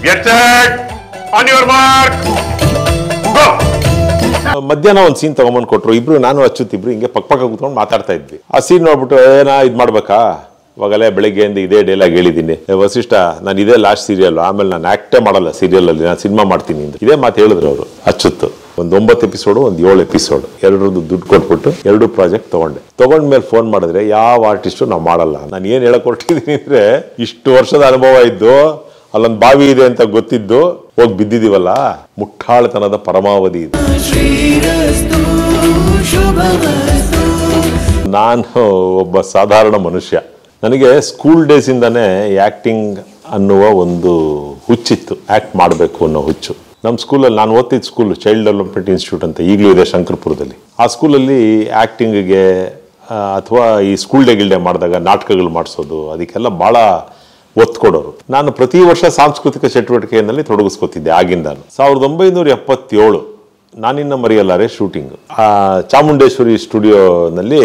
Get set. On your mark. Go. ಮಧ್ಯಾಹ್ನ ಒಂದು scene ತಗೊಂಬಂದು ಕೊಟ್ಟರು. ಇಬ್ರು ನಾನು ಅಚ್ಚುತ್ ಇಬ್ರು ಹಿಂಗೆ ಪಕ್ಕ ಕೂತ್ಕೊಂಡು ಮಾತಾಡ್ತಾ ಇದ್ವಿ. ಆ ಸೀನ್ ನೋಡ್ಬಿಟ್ಟು ಏನಾ ಇದು ಮಾಡ್ಬೇಕಾ, ಇವಾಗಲೇ ಬೆಳಗ್ಗೆಯಿಂದ ಇದೇ ಡೈಲಾಗ್ ಹೇಳಿದ್ದೀನಿ, ವಸಿಷ್ಠ ನಾನು ಇದೇ ಲಾಸ್ಟ್ ಸೀರಿಯಲ್, ಆಮೇಲೆ ನಾನು ಆಕ್ಟೇ ಮಾಡಲ್ಲ ಸೀರಿಯಲ್ ಅಲ್ಲಿ, ನಾನು ಸಿನಿಮಾ ಮಾಡ್ತೀನಿ ಅಂತ ಇದೇ ಮಾತು ಹೇಳಿದ್ರು ಅವರು. ಅಚ್ಚುತ್ತು ಒಂದು 9 ಎಪಿಸೋಡು ಒಂದು 7 ಎಪಿಸೋಡ್ ಎರಡರದ್ದು ದುಡ್ಡು ಕೊಟ್ಬಿಟ್ಟು 2 ಪ್ರಾಜೆಕ್ಟ್ ತಗೊಂಡ್ಮೇಲೆ ಫೋನ್ ಮಾಡಿದ್ರೆ ಯಾವ ಆರ್ಟಿಸ್ಟು ನಾವು ಮಾಡಲ್ಲ. ನಾನು ಏನು ಹೇಳಕ್ ಹೊರಟಿದ್ದೀನಿ ಅಂದ್ರೆ, ಇಷ್ಟು ವರ್ಷದ ಅನುಭವ ಇದ್ದು ಅಲ್ಲೊಂದು ಬಾವಿ ಇದೆ ಅಂತ ಗೊತ್ತಿದ್ದು ಹೋಗಿ ಬಿದ್ದಿದೀವಲ್ಲ, ಮುಟ್ಟಾಳತನದ ಪರಮಾವಧಿ ಇದು. ನಾನು ಒಬ್ಬ ಸಾಧಾರಣ ಮನುಷ್ಯ. ನನಗೆ ಸ್ಕೂಲ್ ಡೇಸ್ ಇಂದಾನೆ ಆಕ್ಟಿಂಗ್ ಅನ್ನುವ ಒಂದು ಹುಚ್ಚಿತ್ತು, ಆಕ್ಟ್ ಮಾಡಬೇಕು ಅನ್ನೋ ಹುಚ್ಚು. ನಮ್ಮ ಸ್ಕೂಲಲ್ಲಿ ನಾನು ಓದ್ತಿದ್ದ ಸ್ಕೂಲ್ ಚೈಲ್ಡ್ ಡೆವಲಪ್ಮೆಂಟ್ ಇನ್ಸ್ಟಿಟ್ಯೂಟ್ ಅಂತ ಈಗಲೂ ಇದೆ ಶಂಕರ್ಪುರದಲ್ಲಿ. ಆ ಸ್ಕೂಲಲ್ಲಿ ಆಕ್ಟಿಂಗ್ಗೆ ಅಥವಾ ಈ ಸ್ಕೂಲ್ ಡೇ ಗಿಲ್ಡೇ ಮಾಡಿದಾಗ ನಾಟಕಗಳು ಮಾಡಿಸೋದು ಅದಕ್ಕೆಲ್ಲ ಭಾಳ ಒತ್ತು ಕೊಡೋರು. ನಾನು ಪ್ರತಿ ವರ್ಷ ಸಾಂಸ್ಕೃತಿಕ ಚಟುವಟಿಕೆಯಲ್ಲಿ ತೊಡಗಿಸ್ಕೊತಿದ್ದೆ ಆಗಿಂದ. 1977 ನಾನಿನ್ನ ಮರೆಯಲ್ಲಾರೆ ಶೂಟಿಂಗ್, ಚಾಮುಂಡೇಶ್ವರಿ ಸ್ಟುಡಿಯೋನಲ್ಲಿ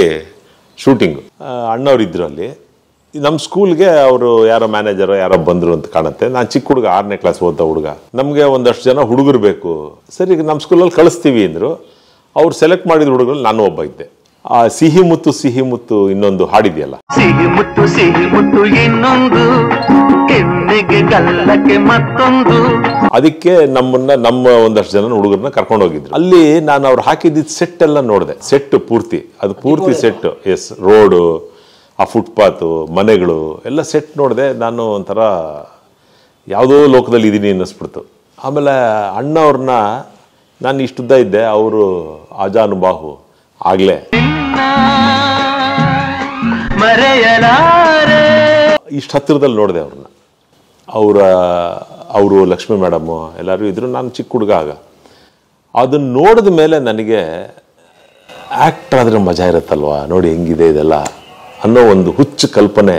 ಶೂಟಿಂಗ್. ಅಣ್ಣವ್ರು ಇದ್ರು ಅಲ್ಲಿ. ನಮ್ಮ ಸ್ಕೂಲ್ಗೆ ಅವರು ಯಾರೋ ಮ್ಯಾನೇಜರ್ ಯಾರೋ ಬಂದರು ಅಂತ ಕಾಣುತ್ತೆ. ನಾನು ಚಿಕ್ಕ ಹುಡುಗ, 6ನೇ ಕ್ಲಾಸ್ ಓದ್ದ ಹುಡುಗ. ನಮಗೆ ಒಂದಷ್ಟು ಜನ ಹುಡುಗರು ಬೇಕು, ಸರಿ ನಮ್ಮ ಸ್ಕೂಲಲ್ಲಿ ಕಳಿಸ್ತೀವಿ ಅಂದರು. ಅವ್ರು ಸೆಲೆಕ್ಟ್ ಮಾಡಿದ ಹುಡುಗರು ನಾನು ಒಬ್ಬ ಇದ್ದೆ. ಆ ಸಿಹಿ ಮುತ್ತು ಸಿಹಿ ಮುತ್ತು ಇನ್ನೊಂದು ಹಾಡಿದೆಯಲ್ಲ, ಸಿಹಿ ಮುತ್ತು ಸಿಹಿ ಮುತ್ತು ಇನ್ನೊಂದು ಕೆನ್ನೆಗೆ ಗಲ್ಲಕ್ಕೆ ಮತ್ತೊಂದು, ಅದಕ್ಕೆ ನಮ್ಮ ಒಂದಷ್ಟು ಜನ ಹುಡುಗರನ್ನ ಕರ್ಕೊಂಡು ಹೋಗಿದ್ರು. ಅಲ್ಲಿ ನಾನು ಅವ್ರು ಹಾಕಿದ್ದ ಸೆಟ್ ಎಲ್ಲ ನೋಡಿದೆ. ಸೆಟ್ ಪೂರ್ತಿ ಸೆಟ್, ಎಸ್, ರೋಡು, ಆ ಫುಟ್ಪಾತು, ಮನೆಗಳು ಎಲ್ಲ ಸೆಟ್ ನೋಡಿದೆ. ನಾನು ಒಂಥರ ಯಾವುದೋ ಲೋಕದಲ್ಲಿ ಇದ್ದೀನಿ ಅನ್ನಿಸ್ಬಿಡ್ತು. ಆಮೇಲೆ ಅಣ್ಣವ್ರನ್ನ, ನಾನು ಇಷ್ಟುದ್ದ ಇದ್ದೆ, ಅವರು ಆಜಾನುಬಾಹು ಆಗಲೇ ಇಷ್ಟು ಹತ್ತಿರದಲ್ಲಿ ನೋಡಿದೆ ಅವ್ರನ್ನ. ಅವರು ಲಕ್ಷ್ಮಿ ಮೇಡಮ್ಮು ಎಲ್ಲರೂ ಇದ್ರು. ನಾನು ಚಿಕ್ಕ ಹುಡುಗ ಆಗ. ಅದನ್ನು ನೋಡಿದ ಮೇಲೆ ನನಗೆ ಆ್ಯಕ್ಟರ್ ಆದರೆ ಮಜಾ ಇರುತ್ತಲ್ವ, ನೋಡಿ ಹೆಂಗಿದೆ ಇದೆಲ್ಲ ಅನ್ನೋ ಒಂದು ಹುಚ್ಚು ಕಲ್ಪನೆ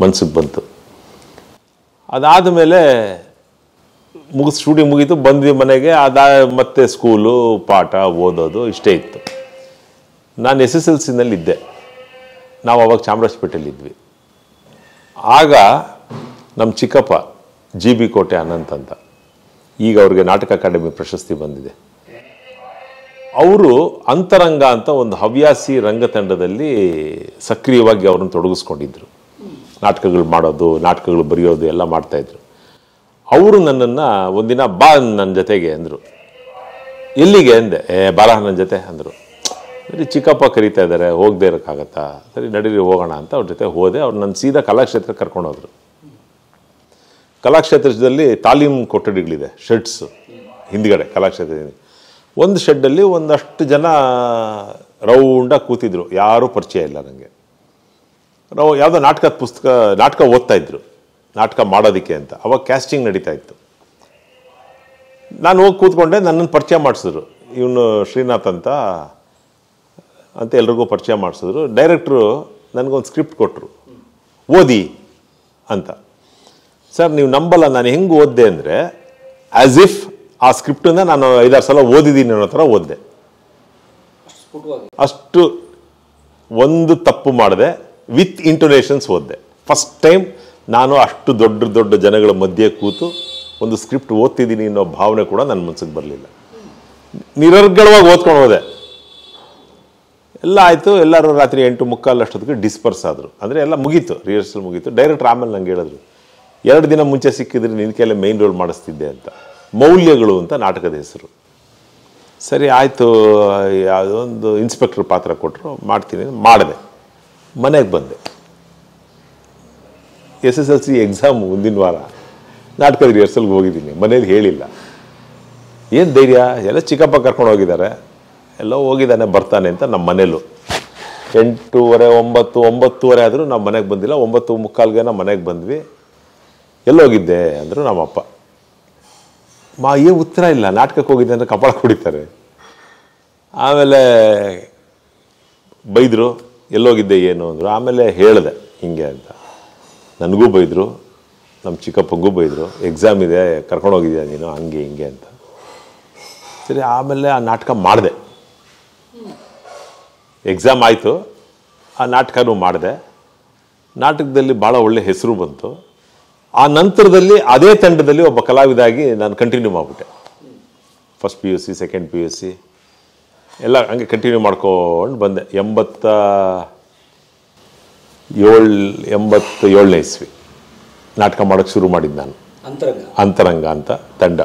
ಮನ್ಸಿಗೆ ಬಂತು. ಅದಾದ ಮೇಲೆ ಶೂಟಿಂಗ್ ಮುಗೀತು, ಬಂದ್ವಿ ಮನೆಗೆ. ಮತ್ತೆ ಸ್ಕೂಲು, ಪಾಠ, ಓದೋದು ಇಷ್ಟೇ ಇತ್ತು. ನಾನು SSLCನಲ್ಲಿ ಇದ್ದೆ. ನಾವು ಅವಾಗ ಚಾಮರಾಜಪೇಟೆಯಲ್ಲಿದ್ವಿ. ಆಗ ನಮ್ಮ ಚಿಕ್ಕಪ್ಪ GB ಕೋಟೆ ಅನಂತ್ ಅಂತ, ಈಗ ಅವ್ರಿಗೆ ನಾಟಕ ಅಕಾಡೆಮಿ ಪ್ರಶಸ್ತಿ ಬಂದಿದೆ. ಅವರು ಅಂತರಂಗ ಅಂತ ಒಂದು ಹವ್ಯಾಸಿ ರಂಗತಂಡದಲ್ಲಿ ಸಕ್ರಿಯವಾಗಿ ಅವ್ರನ್ನ ತೊಡಗಿಸ್ಕೊಂಡಿದ್ರು. ನಾಟಕಗಳು ಮಾಡೋದು, ನಾಟಕಗಳು ಬರೆಯೋದು ಎಲ್ಲ ಮಾಡ್ತಾಯಿದ್ರು. ಅವರು ನನ್ನನ್ನು ಒಂದಿನ ಬಾ ನನ್ನ ಜೊತೆಗೆ ಅಂದರು. ಎಲ್ಲಿಗೆ ಅಂದೆ. ಬಾರ ನನ್ನ ಜೊತೆ ಅಂದರು. ಸರಿ, ಚಿಕ್ಕಪ್ಪ ಕರೀತಾ ಇದ್ದಾರೆ, ಹೋಗದೆ ಇರೋಕ್ಕಾಗತ್ತಾ, ಸರಿ ನಡೀರಿ ಹೋಗೋಣ ಅಂತ ಅವ್ರ ಜೊತೆ ಹೋದೆ. ಅವ್ರು ನನ್ನ ಸೀದಾ ಕಲಾಕ್ಷೇತ್ರಕ್ಕೆ ಕರ್ಕೊಂಡೋದ್ರು. ಕಲಾಕ್ಷೇತ್ರದಲ್ಲಿ ತಾಲೀಮ್ ಕೊಠಡಿಗಳಿದೆ, ಶೆಡ್ಸ್ ಹಿಂದ್ಗಡೆ ಕಲಾಕ್ಷೇತ್ರದಿಂದ. ಒಂದು ಶೆಡ್ಡಲ್ಲಿ ಒಂದಷ್ಟು ಜನ ರೌಂಡಾಗಿ ಕೂತಿದ್ರು, ಯಾರೂ ಪರಿಚಯ ಇಲ್ಲ ನನಗೆ. ಯಾವುದೋ ನಾಟಕ ಓದ್ತಾ ಇದ್ರು, ನಾಟಕ ಮಾಡೋದಕ್ಕೆ ಅಂತ. ಅವಾಗ ಕ್ಯಾಸ್ಟಿಂಗ್ ನಡೀತಾ ಇತ್ತು. ನಾನು ಹೋಗಿ ಕೂತ್ಕೊಂಡೆ. ನನ್ನನ್ನು ಪರಿಚಯ ಮಾಡಿಸಿದ್ರು. ಇವನು ಶ್ರೀನಾಥ್ ಅಂತ ಎಲ್ರಿಗೂ ಪರಿಚಯ ಮಾಡಿಸಿದ್ರು. ಡೈರೆಕ್ಟ್ರು ನನಗೊಂದು ಸ್ಕ್ರಿಪ್ಟ್ ಕೊಟ್ಟರು, ಓದಿ ಅಂತ. ಸರ್ ನೀವು ನಂಬಲ್ಲ, ನಾನು ಹೆಂಗೆ ಓದಿದೆ ಅಂದರೆ, ಆ್ಯಸ್ ಇಫ್ ಆ ಸ್ಕ್ರಿಪ್ಟನ್ನ ನಾನು 5-6 ಸಲ ಓದಿದ್ದೀನಿ ಅನ್ನೋ ಥರ ಓದಿದೆ. ಅಷ್ಟು ಒಂದು ತಪ್ಪು ಮಾಡಿದೆ, ವಿತ್ ಇಂಟೋನೇಷನ್ಸ್ ಓದಿದೆ. ಫಸ್ಟ್ ಟೈಮ್ ನಾನು ಅಷ್ಟು ದೊಡ್ಡ ಜನಗಳ ಮಧ್ಯೆ ಕೂತು ಒಂದು ಸ್ಕ್ರಿಪ್ಟ್ ಓದ್ತಿದ್ದೀನಿ ಅನ್ನೋ ಭಾವನೆ ಕೂಡ ನನ್ನ ಮನಸ್ಸಿಗೆ ಬರಲಿಲ್ಲ. ನಿರರ್ಗಳವಾಗಿ ಓದ್ಕೊಂಡು ಹೋದೆ. ಎಲ್ಲ ಆಯಿತು. ಎಲ್ಲರೂ ರಾತ್ರಿ 8:45 ಅಷ್ಟೊತ್ತಿಗೆ ಡಿಸ್ಪರ್ಸ್ ಆದರು. ಅಂದರೆ ಎಲ್ಲ ಮುಗೀತು, ರಿಹರ್ಸಲ್ ಮುಗೀತು. ಡೈರೆಕ್ಟ್ರ್ ಆಮೇಲೆ ನಂಗೆ ಹೇಳಿದ್ರು, 2 ದಿನ ಮುಂಚೆ ಸಿಕ್ಕಿದ್ರೆ ನಿನ್ನ ಕೈಲೇ ಮೇಯ್ನ್ ರೋಲ್ ಮಾಡಿಸ್ತಿದ್ದೆ ಅಂತ. ಮೌಲ್ಯಗಳು ಅಂತ ನಾಟಕದ ಹೆಸರು. ಸರಿ ಆಯಿತು, ಯಾವುದೋ ಒಂದು ಇನ್ಸ್ಪೆಕ್ಟರ್ ಪಾತ್ರ ಕೊಟ್ಟರು, ಮಾಡ್ತೀನಿ ಮಾಡಿದೆ. ಮನೆಗೆ ಬಂದೆ. SSLC ಎಕ್ಸಾಮ್ ಮುಂದಿನ ವಾರ. ನಾಟಕದ ರಿಹರ್ಸಲ್ಗೆ ಹೋಗಿದ್ದೀನಿ, ಮನೇಲಿ ಹೇಳಿಲ್ಲ. ಏನು ಧೈರ್ಯ, ಎಲ್ಲ ಚಿಕ್ಕಪ್ಪ ಕರ್ಕೊಂಡು ಹೋಗಿದ್ದಾರೆ, ಎಲ್ಲ ಹೋಗಿದ್ದಾನೆ ಬರ್ತಾನೆ ಅಂತ. ನಮ್ಮ ಮನೇಲೂ 8:30 9 ಆದರೂ ನಾವು ಮನೆಗೆ ಬಂದಿಲ್ಲ. 9:45ಗೆ ನಾವು ಮನೆಗೆ ಬಂದ್ವಿ. ಎಲ್ಲೋಗಿದ್ದೆ ಅಂದರು ನಮ್ಮಪ್ಪ. ಏನು ಉತ್ತರ ಇಲ್ಲ. ನಾಟಕಕ್ಕೆ ಹೋಗಿದ್ದೆ ಅಂದರೆ ಕಪಾಳ ಕುಡಿತಾರೆ. ಆಮೇಲೆ ಬೈದರು, ಎಲ್ಲೋಗಿದ್ದೆ ಏನು ಅಂದರು. ಆಮೇಲೆ ಹೇಳಿದೆ ಹಿಂಗೆ ಅಂತ. ನನಗೂ ಬೈದರು, ನಮ್ಮ ಚಿಕ್ಕಪ್ಪಂಗೂ ಬೈದರು. ಎಕ್ಸಾಮ್ ಇದೆ, ಕರ್ಕೊಂಡೋಗಿದ್ಯಾ ನೀನು, ಹಂಗೆ ಹಿಂಗೆ ಅಂತ. ಸರಿ, ಆಮೇಲೆ ಆ ನಾಟಕ ಮಾಡಿದೆ. ಎಕ್ಸಾಮ್ ಆಯಿತು, ಆ ನಾಟಕನೂ ಮಾಡಿದೆ. ನಾಟಕದಲ್ಲಿ ಭಾಳ ಒಳ್ಳೆ ಹೆಸರು ಬಂತು. ಆ ನಂತರದಲ್ಲಿ ಅದೇ ತಂಡದಲ್ಲಿ ಒಬ್ಬ ಕಲಾವಿದಾಗಿ ನಾನು ಕಂಟಿನ್ಯೂ ಮಾಡಿಬಿಟ್ಟೆ. ಫಸ್ಟ್ PUC, ಸೆಕೆಂಡ್ PUC ಎಲ್ಲ ಹಂಗೆ ಕಂಟಿನ್ಯೂ ಮಾಡ್ಕೊಂಡು ಬಂದೆ. 87ನೇ ಇಸ್ವಿ ನಾಟಕ ಮಾಡೋಕ್ಕೆ ಶುರು ಮಾಡಿದ್ದು ನಾನು. ಅಂತರಂಗ ಅಂತ ತಂಡ,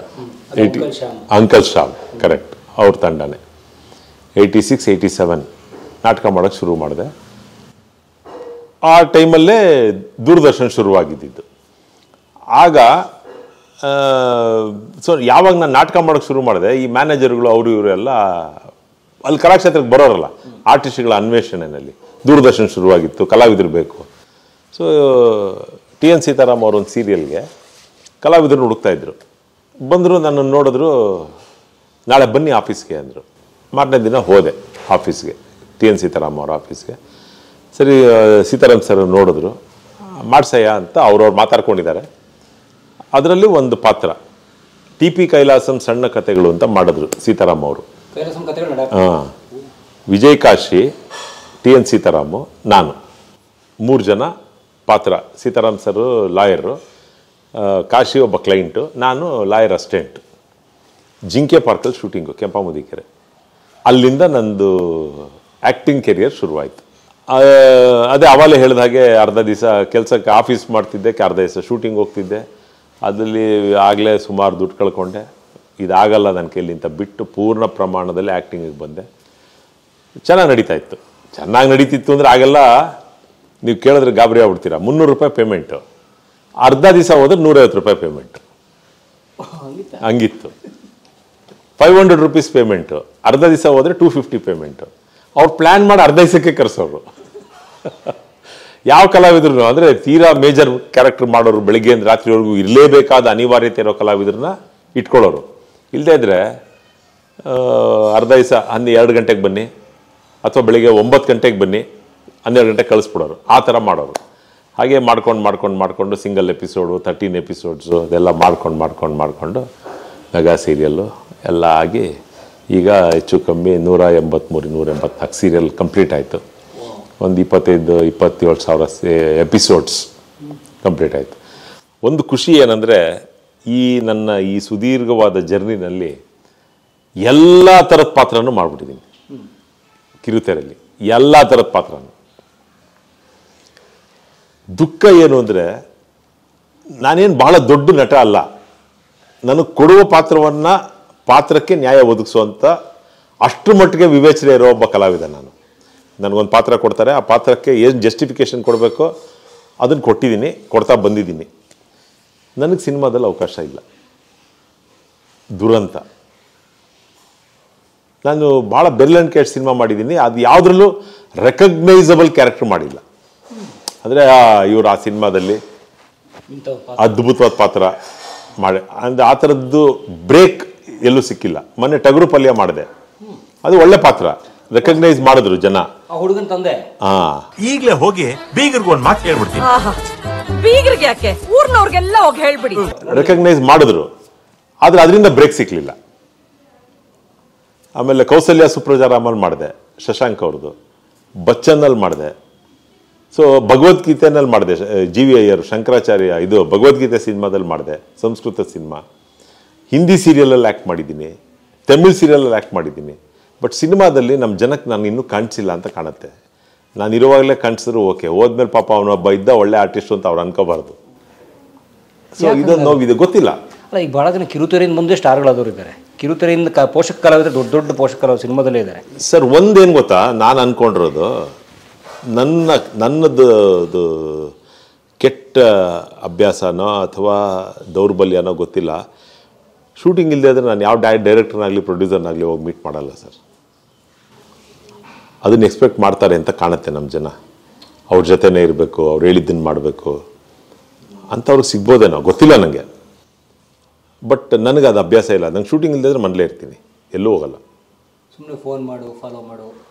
ಅಂಕಲ್ ಶ್ಯಾಮ್, ಕರೆಕ್ಟ್, ಅವ್ರ ತಂಡನೇ. 86, 87 ನಾಟಕ ಮಾಡೋಕ್ಕೆ ಶುರು ಮಾಡಿದೆ. ಆ ಟೈಮಲ್ಲೇ ದೂರದರ್ಶನ ಶುರುವಾಗಿದ್ದು. ಆಗ ಸೊ ಯಾವಾಗ ನಾನು ನಾಟಕ ಮಾಡೋಕ್ಕೆ ಶುರು ಮಾಡಿದೆ, ಈ ಮ್ಯಾನೇಜರ್ಗಳು ಅವರು ಇವರೆಲ್ಲ ಅಲ್ಲಿ ಕಲಾಕ್ಷೇತ್ರಕ್ಕೆ ಬರೋರಲ್ಲ, ಆರ್ಟಿಸ್ಟ್ಗಳ ಅನ್ವೇಷಣೆಯಲ್ಲಿ ದೂರದರ್ಶನ ಶುರುವಾಗಿತ್ತು, ಕಲಾವಿದರು ಬೇಕು. ಸೊ TN ಸೀತಾರಾಮ್ ಅವರೊಂದು ಸೀರಿಯಲ್ಗೆ ಕಲಾವಿದರು ಹುಡುಕ್ತಾಯಿದ್ರು. ಬಂದರು, ನನ್ನನ್ನು ನೋಡಿದ್ರು, ನಾಳೆ ಬನ್ನಿ ಆಫೀಸ್ಗೆ ಅಂದರು. ಮಾರನೇ ದಿನ ಹೋದೆ ಆಫೀಸ್ಗೆ, TN ಸೀತಾರಾಮ್ ಅವರ ಆಫೀಸ್ಗೆ. ಸರಿ, ಸೀತಾರಾಮ್ ಸರ್ ನೋಡಿದ್ರು, ಮಾಡ್ಸಯ್ಯ ಅಂತ ಅವ್ರವ್ರು ಮಾತಾಡ್ಕೊಂಡಿದ್ದಾರೆ. ಅದರಲ್ಲಿ ಒಂದು ಪಾತ್ರ TP ಕೈಲಾಸಂ ಸಣ್ಣ ಕಥೆಗಳು ಅಂತ ಮಾಡಿದ್ರು ಸೀತಾರಾಮ್ ಅವರು. ಹಾಂ, ವಿಜಯ್ ಕಾಶಿ, TN ಸೀತಾರಾಮು, ನಾನು, 3 ಜನ ಪಾತ್ರ. ಸೀತಾರಾಮ್ ಸರು ಲಾಯರು, ಕಾಶಿ ಒಬ್ಬ ಕ್ಲೈಂಟು, ನಾನು ಲಾಯರ್ ಅಸಿಸ್ಟೆಂಟ್. ಜಿಂಕೆ ಪಾರ್ಕಲ್ಲಿ ಶೂಟಿಂಗು, ಕೆಂಪಾಮುದಿಕೆರೆ. ಅಲ್ಲಿಂದ ನಂದು ಆ್ಯಕ್ಟಿಂಗ್ ಕೆರಿಯರ್ ಶುರುವಾಯಿತು. ಅದೇ ಅವಾಗಲೇ ಹೇಳಿದ ಹಾಗೆ ಅರ್ಧ ದಿವಸ ಕೆಲಸಕ್ಕೆ ಆಫೀಸ್ ಮಾಡ್ತಿದ್ದೆ, ಅರ್ಧ ದಿವಸ ಶೂಟಿಂಗ್ ಹೋಗ್ತಿದ್ದೆ. ಅದರಲ್ಲಿ ಆಗಲೇ ಸುಮಾರು ದುಡ್ಡು ಕಳ್ಕೊಂಡೆ. ಇದಾಗಲ್ಲ ನನ್ನ ಕೈಲಿ ಅಂತ ಬಿಟ್ಟು ಪೂರ್ಣ ಪ್ರಮಾಣದಲ್ಲಿ ಆ್ಯಕ್ಟಿಂಗಿಗೆ ಬಂದೆ. ಚೆನ್ನಾಗಿ ನಡೀತಾಯಿತ್ತು. ಚೆನ್ನಾಗಿ ನಡೀತಿತ್ತು ಅಂದರೆ ಆಗೆಲ್ಲ ನೀವು ಕೇಳಿದ್ರೆ ಗಾಬರಿ ಆಗ್ಬಿಡ್ತೀರಾ. 300 ರೂಪಾಯಿ ಪೇಮೆಂಟು, ಅರ್ಧ ದಿವಸ ಹೋದ್ರೆ 150 ರೂಪಾಯಿ ಪೇಮೆಂಟು, ಹಂಗಿತ್ತು. 500 ರೂಪೀಸ್ ಪೇಮೆಂಟು, ಅರ್ಧ ದಿವಸ ಹೋದರೆ 250 ಪೇಮೆಂಟು. ಅವ್ರು ಪ್ಲ್ಯಾನ್ ಮಾಡಿ ಅರ್ಧ ದಿವಸಕ್ಕೆ ಕರೆಸೋರು. ಯಾವ ಕಲಾವಿದ್ರು ಅಂದರೆ ತೀರಾ ಮೇಜರ್ ಕ್ಯಾರೆಕ್ಟರ್ ಮಾಡೋರು, ಬೆಳಿಗ್ಗೆಯಿಂದ ರಾತ್ರಿವರೆಗೂ ಇರಲೇಬೇಕಾದ ಅನಿವಾರ್ಯತೆ ಇರೋ ಕಲಾವಿದ್ರನ್ನ ಇಟ್ಕೊಳ್ಳೋರು. ಇಲ್ಲದೇ ಇದ್ದರೆ ಅರ್ಧ ದಿವಸ 2 ಗಂಟೆಗೆ ಬನ್ನಿ, ಅಥವಾ ಬೆಳಿಗ್ಗೆ 9 ಗಂಟೆಗೆ ಬನ್ನಿ, 12 ಗಂಟೆಗೆ ಕಳಿಸ್ಬಿಡೋರು. ಆ ಥರ ಮಾಡೋರು. ಹಾಗೆ ಮಾಡ್ಕೊಂಡು ಸಿಂಗಲ್ ಎಪಿಸೋಡು, 13 ಎಪಿಸೋಡ್ಸು ಅದೆಲ್ಲ ಮಾಡ್ಕೊಂಡು ಮೆಗಾ ಸೀರಿಯಲ್ಲು ಎಲ್ಲ ಆಗಿ ಈಗ ಹೆಚ್ಚು ಕಮ್ಮಿ 183-184 ಸೀರಿಯಲ್ ಕಂಪ್ಲೀಟ್ ಆಯಿತು. ಒಂದು 25-27 ಸಾವಿರ ಎಪಿಸೋಡ್ಸ್ ಕಂಪ್ಲೀಟ್ ಆಯಿತು. ಒಂದು ಖುಷಿ ಏನಂದರೆ, ನನ್ನ ಈ ಸುದೀರ್ಘವಾದ ಜರ್ನಿನಲ್ಲಿ ಎಲ್ಲ ಥರದ ಪಾತ್ರನೂ ಮಾಡಿಬಿಟ್ಟಿದ್ದೀನಿ. ಕಿರುತೆರೆಯಲ್ಲಿ ಎಲ್ಲ ಥರದ ಪಾತ್ರನೂ. ದುಃಖ ಏನು ಅಂದರೆ, ನಾನೇನು ಭಾಳ ದೊಡ್ಡ ನಟ ಅಲ್ಲ. ನನಗೆ ಕೊಡುವ ಪಾತ್ರಕ್ಕೆ ನ್ಯಾಯ ಒದಗಿಸುವಂಥ ಅಷ್ಟರ ಮಟ್ಟಿಗೆ ವಿವೇಚನೆ ಇರೋ ಒಬ್ಬ ಕಲಾವಿದ ನಾನು. ನನಗೊಂದು ಪಾತ್ರ ಕೊಡ್ತಾರೆ, ಆ ಪಾತ್ರಕ್ಕೆ ಏನು ಜಸ್ಟಿಫಿಕೇಷನ್ ಕೊಡಬೇಕೋ ಅದನ್ನು ಕೊಡ್ತಾ ಬಂದಿದ್ದೀನಿ. ನನಗೆ ಸಿನಿಮಾದಲ್ಲಿ ಅವಕಾಶ ಇಲ್ಲ. ದುರಂತ. ನಾನು ಭಾಳ ಬೆರಳೆಣಿಕೆ ಸಿನಿಮಾ ಮಾಡಿದ್ದೀನಿ, ಅದು ಯಾವುದ್ರಲ್ಲೂ ರೆಕಗ್ನೈಸಬಲ್ ಕ್ಯಾರೆಕ್ಟರ್ ಮಾಡಿಲ್ಲ. ಅಂದರೆ ಇವರು ಆ ಸಿನಿಮಾದಲ್ಲಿ ಅದ್ಭುತವಾದ ಪಾತ್ರ ಮಾಡಿ ಅಂದರೆ ಆ ಥರದ್ದು ಬ್ರೇಕ್ ಎಲ್ಲೂ ಸಿಕ್ಕಿಲ್ಲ. ಮೊನ್ನೆ ಟಗರು ಪಲ್ಯ ಮಾಡಿದೆ, ಅದು ಒಳ್ಳೆ ಪಾತ್ರ, ರೆಕಗ್ನೈಸ್ ಮಾಡಿದ್ರು ಜನ. ಹುಡುಗನ್ ತಂದೆ ಈಗಲೇ ಹೋಗಿ ಬೀಗರ್ಗೆ ಒಂದು ಮಾತು ಹೇಳ್ಬಿಡ್ತೀನಿ. ಬೀಗರ್ಗೆ ಯಾಕೆ, ಊರ್ನವ್ರಿಗೆಲ್ಲ ಹೋಗಿ ಹೇಳ್ಬಿಡಿ. ರೆಕಗ್ನೈಸ್ ಮಾಡಿದ್ರು, ಆದ್ರೆ ಅದರಿಂದ ಬ್ರೇಕ್ ಸಿಕ್ಲಿಲ್ಲ. ಆಮೇಲೆ ಕೌಸಲ್ಯ ಸುಪ್ರಜಾರಾಮಲ್ಲಿ ಮಾಡಿದೆ, ಶಶಾಂಕ್ ಅವ್ರದ್ದು. ಬಚ್ಚನ್ನಲ್ಲಿ ಮಾಡಿದೆ. ಸೊ ಭಗವದ್ಗೀತೆನಲ್ಲಿ ಮಾಡಿದೆ, GV ಅಯ್ಯರ್, ಶಂಕರಾಚಾರ್ಯ, ಇದು ಭಗವದ್ಗೀತೆ ಸಿನಿಮಾದಲ್ಲಿ ಮಾಡಿದೆ, ಸಂಸ್ಕೃತ ಸಿನಿಮಾ. ಹಿಂದಿ ಸೀರಿಯಲಲ್ಲಿ ಆ್ಯಕ್ಟ್ ಮಾಡಿದ್ದೀನಿ, ತಮಿಳ್ ಸೀರಿಯಲಲ್ಲಿ ಆ್ಯಕ್ಟ್ ಮಾಡಿದ್ದೀನಿ. ಬಟ್ ಸಿನಿಮಾದಲ್ಲಿ ನಮ್ಮ ಜನಕ್ಕೆ ನಾನು ಇನ್ನೂ ಕಾಣಿಸಿಲ್ಲ ಅಂತ ಕಾಣುತ್ತೆ. ನಾನು ಇರುವಾಗಲೇ ಕಾಣಿಸಿದ್ರು ಓಕೆ, ಹೋದ್ಮೇಲೆ ಪಾಪ ಅವನೊಬ್ಬ ಇದ್ದ ಒಳ್ಳೆ ಆರ್ಟಿಸ್ಟ್ ಅಂತ ಅವ್ರು ಅನ್ಕೋಬಾರ್ದು. ಸೊ ಇದೊಂದು ನೋವಿದೆ, ಗೊತ್ತಿಲ್ಲ. ಅಲ್ಲ, ಈಗ ಭಾಳ ಜನ ಕಿರುತೆರೆಯಿಂದ ಮುಂದೆ ಸ್ಟಾರ್ಗಳಾದವರು ಇದ್ದಾರೆ. ಕಿರುತೆರೆಯಿಂದ ಪೋಷಕ ಕಲಾವಿದರು, ದೊಡ್ಡ ಪೋಷಕ ಕಲಾವಿದರು ಸಿನಿಮಾದಲ್ಲೇ ಇದ್ದಾರೆ. ಸರ್, ಒಂದೇನು ಗೊತ್ತಾ, ನಾನು ಅನ್ಕೊಂಡಿರೋದು ನನ್ನದು ಕೆಟ್ಟ ಅಭ್ಯಾಸನೋ ಅಥವಾ ದೌರ್ಬಲ್ಯನೋ ಗೊತ್ತಿಲ್ಲ. ಶೂಟಿಂಗ್ ಇಲ್ಲದೆ ಆದರೆ ನಾನು ಯಾವ ಡೈರೆಕ್ಟರ್ನಾಗಲಿ ಪ್ರೊಡ್ಯೂಸರ್ನಾಗಲಿ ಹೋಗಿ ಮೀಟ್ ಮಾಡಲ್ಲ ಸರ್. ಅದನ್ನು ಎಕ್ಸ್ಪೆಕ್ಟ್ ಮಾಡ್ತಾರೆ ಅಂತ ಕಾಣುತ್ತೆ ನಮ್ಮ ಜನ. ಅವ್ರ ಜೊತೆನೇ ಇರಬೇಕು, ಅವ್ರು ಹೇಳಿದ್ದನ್ನು ಮಾಡಬೇಕು ಅಂಥವ್ರಿಗೆ ಸಿಗ್ಬೋದೇನೋ, ಗೊತ್ತಿಲ್ಲ ನನಗೆ. ಬಟ್ ನನಗೆ ಅದು ಅಭ್ಯಾಸ ಇಲ್ಲ. ನಂಗೆ ಶೂಟಿಂಗ್ ಇಲ್ಲದೆ ಮನೇಲೇ ಇರ್ತೀನಿ, ಎಲ್ಲೂ ಹೋಗಲ್ಲ. ಸುಮ್ಮನೆ ಫೋನ್ ಮಾಡು, ಫಾಲೋ ಮಾಡು,